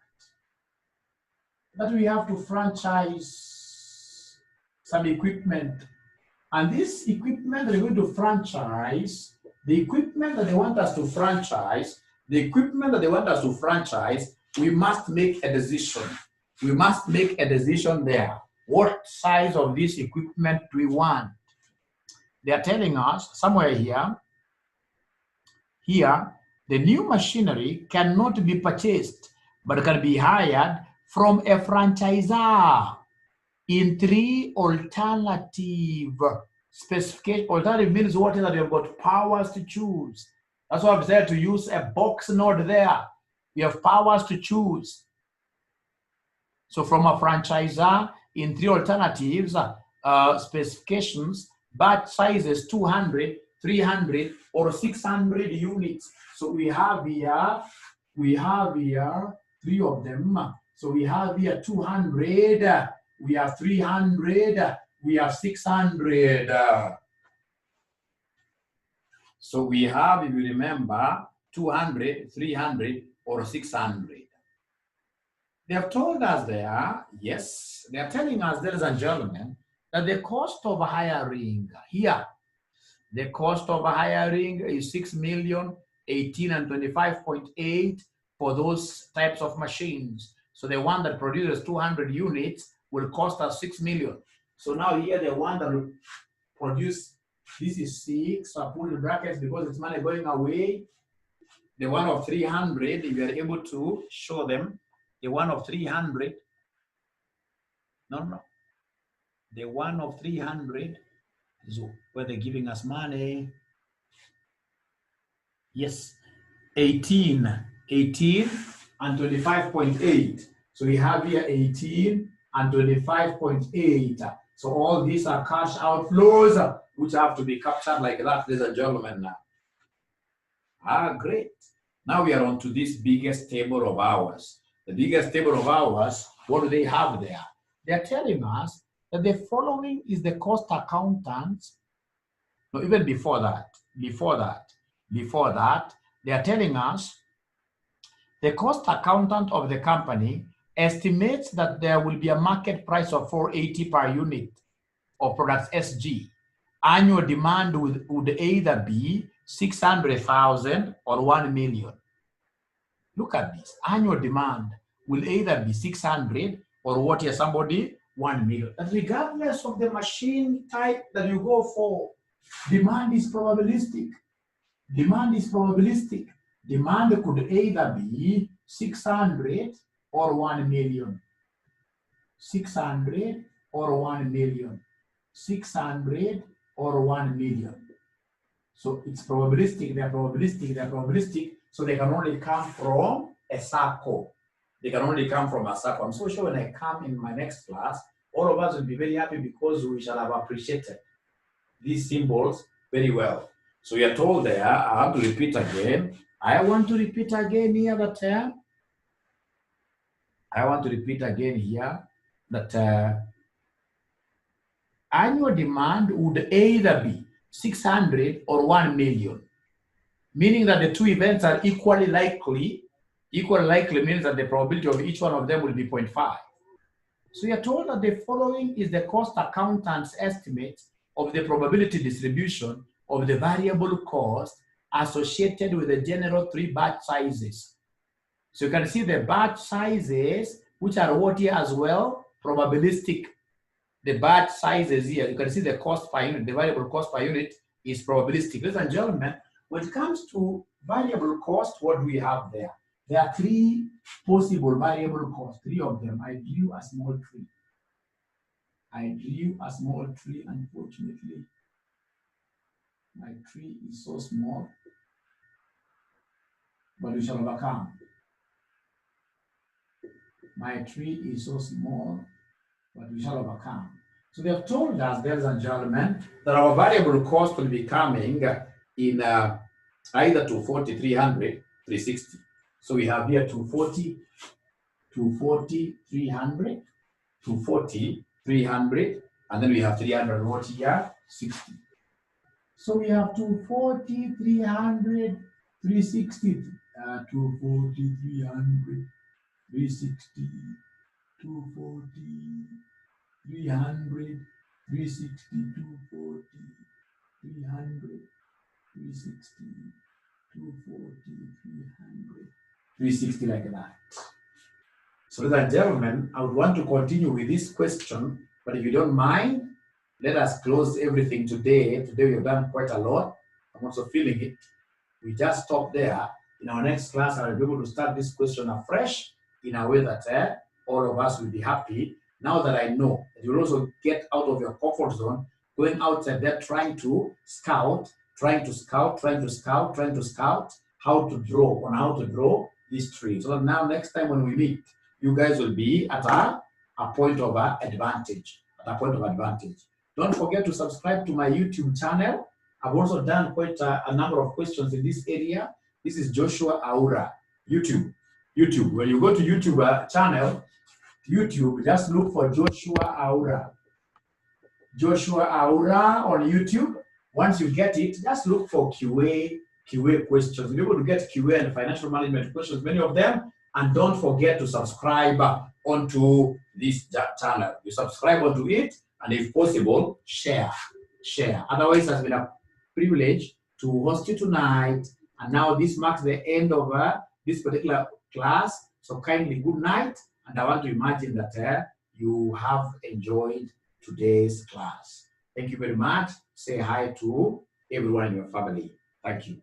That we have to franchise some equipment. And this equipment that we're going to franchise, the equipment that they want us to franchise, we must make a decision. We must make a decision there. What size of this equipment do we want? They are telling us somewhere here, the new machinery cannot be purchased, but can be hired from a franchisor in 3 alternative specifications. Alternative means what is that you've got powers to choose. That's why I've said to use a box node there. You have powers to choose. So from a franchisor in 3 alternatives specifications, batch sizes 200, 300, or 600 units. So we have here 3 of them. So we have here 200, we have 300, we have 600. So we have, if you remember, 200, 300, or 600. They have told us there, yes, they are telling us, ladies and gentlemen, that the cost of hiring here, the cost of hiring is 6 million, 18 and 25.8 for those types of machines. So the one that produces 200 units will cost us 6 million. So now here the one that will produce, this is 6, so I put in brackets because it's money going away. The one of 300, if you are able to show them, the one of 300, no. The one of 300 is where they're giving us money. Yes, 18 and 25.8. So we have here 18 and 25.8. So all these are cash outflows which have to be captured like that, ladies and gentlemen. Now, great. Now we are on to this biggest table of ours. The biggest table of ours, what do they have there? They're telling us that the following is the cost accountants. No, even before that, they are telling us the cost accountant of the company estimates that there will be a market price of 480 per unit of products SG. Annual demand would either be 600,000 or 1 million. Look at this. Annual demand will either be 600 or what here, somebody 1 million. And regardless of the machine type that you go for, demand is probabilistic. Demand could either be 600 or 1 million. 600 or 1 million. 600 or 1 million. So it's probabilistic, they're probabilistic, so they can only come from a circle. I'm so sure when I come in my next class, all of us will be very happy because we shall have appreciated these symbols very well. So we are told there, I have to repeat again. I want to repeat again here that annual demand would either be 600 or 1 million, meaning that the two events are equally likely Equal likely means that the probability of each one of them will be 0.5. So you're told that the following is the cost accountant's estimate of the probability distribution of the variable cost associated with the general 3 batch sizes. So you can see the batch sizes, which are what here as well, probabilistic. The batch sizes here, you can see the cost per unit, the variable cost per unit is probabilistic. Ladies and gentlemen, when it comes to variable cost, what do we have there? There are 3 possible variable costs, 3 of them. I drew a small tree. Unfortunately. My tree is so small, but we shall overcome. My tree is so small, but we shall overcome. So they have told us, ladies and gentlemen, that our variable cost will be coming in either 240, 300, 360. So we have here 240, 300, 240, 300, and then we have 300 what here? 60. So we have 240, 300, 360, 240, 300, 360, 240, 300, 360, 240, 300, 360, 240, 300, 360 like that. So ladies and gentlemen, I would want to continue with this question, but if you don't mind, let us close everything today. Today we have done quite a lot. I'm also feeling it. We just stop there. In our next class, I'll be able to start this question afresh in a way that all of us will be happy. Now that I know that you'll also get out of your comfort zone, going outside there trying to scout how to draw this tree. So that now next time when we meet, you guys will be at a point of advantage. Don't forget to subscribe to my YouTube channel. I've also done quite a number of questions in this area. This is Joshua Aura, YouTube. When you go to YouTube channel, YouTube, just look for Joshua Aura. Joshua Aura on YouTube. Once you get it, just look for QA questions. You'll be able to get QA and financial management questions, many of them. And don't forget to subscribe onto this channel. You subscribe onto it, and if possible, share. Otherwise, it has been a privilege to host you tonight. And now this marks the end of this particular class. So kindly good night. And I want to imagine that you have enjoyed today's class. Thank you very much. Say hi to everyone in your family. Thank you.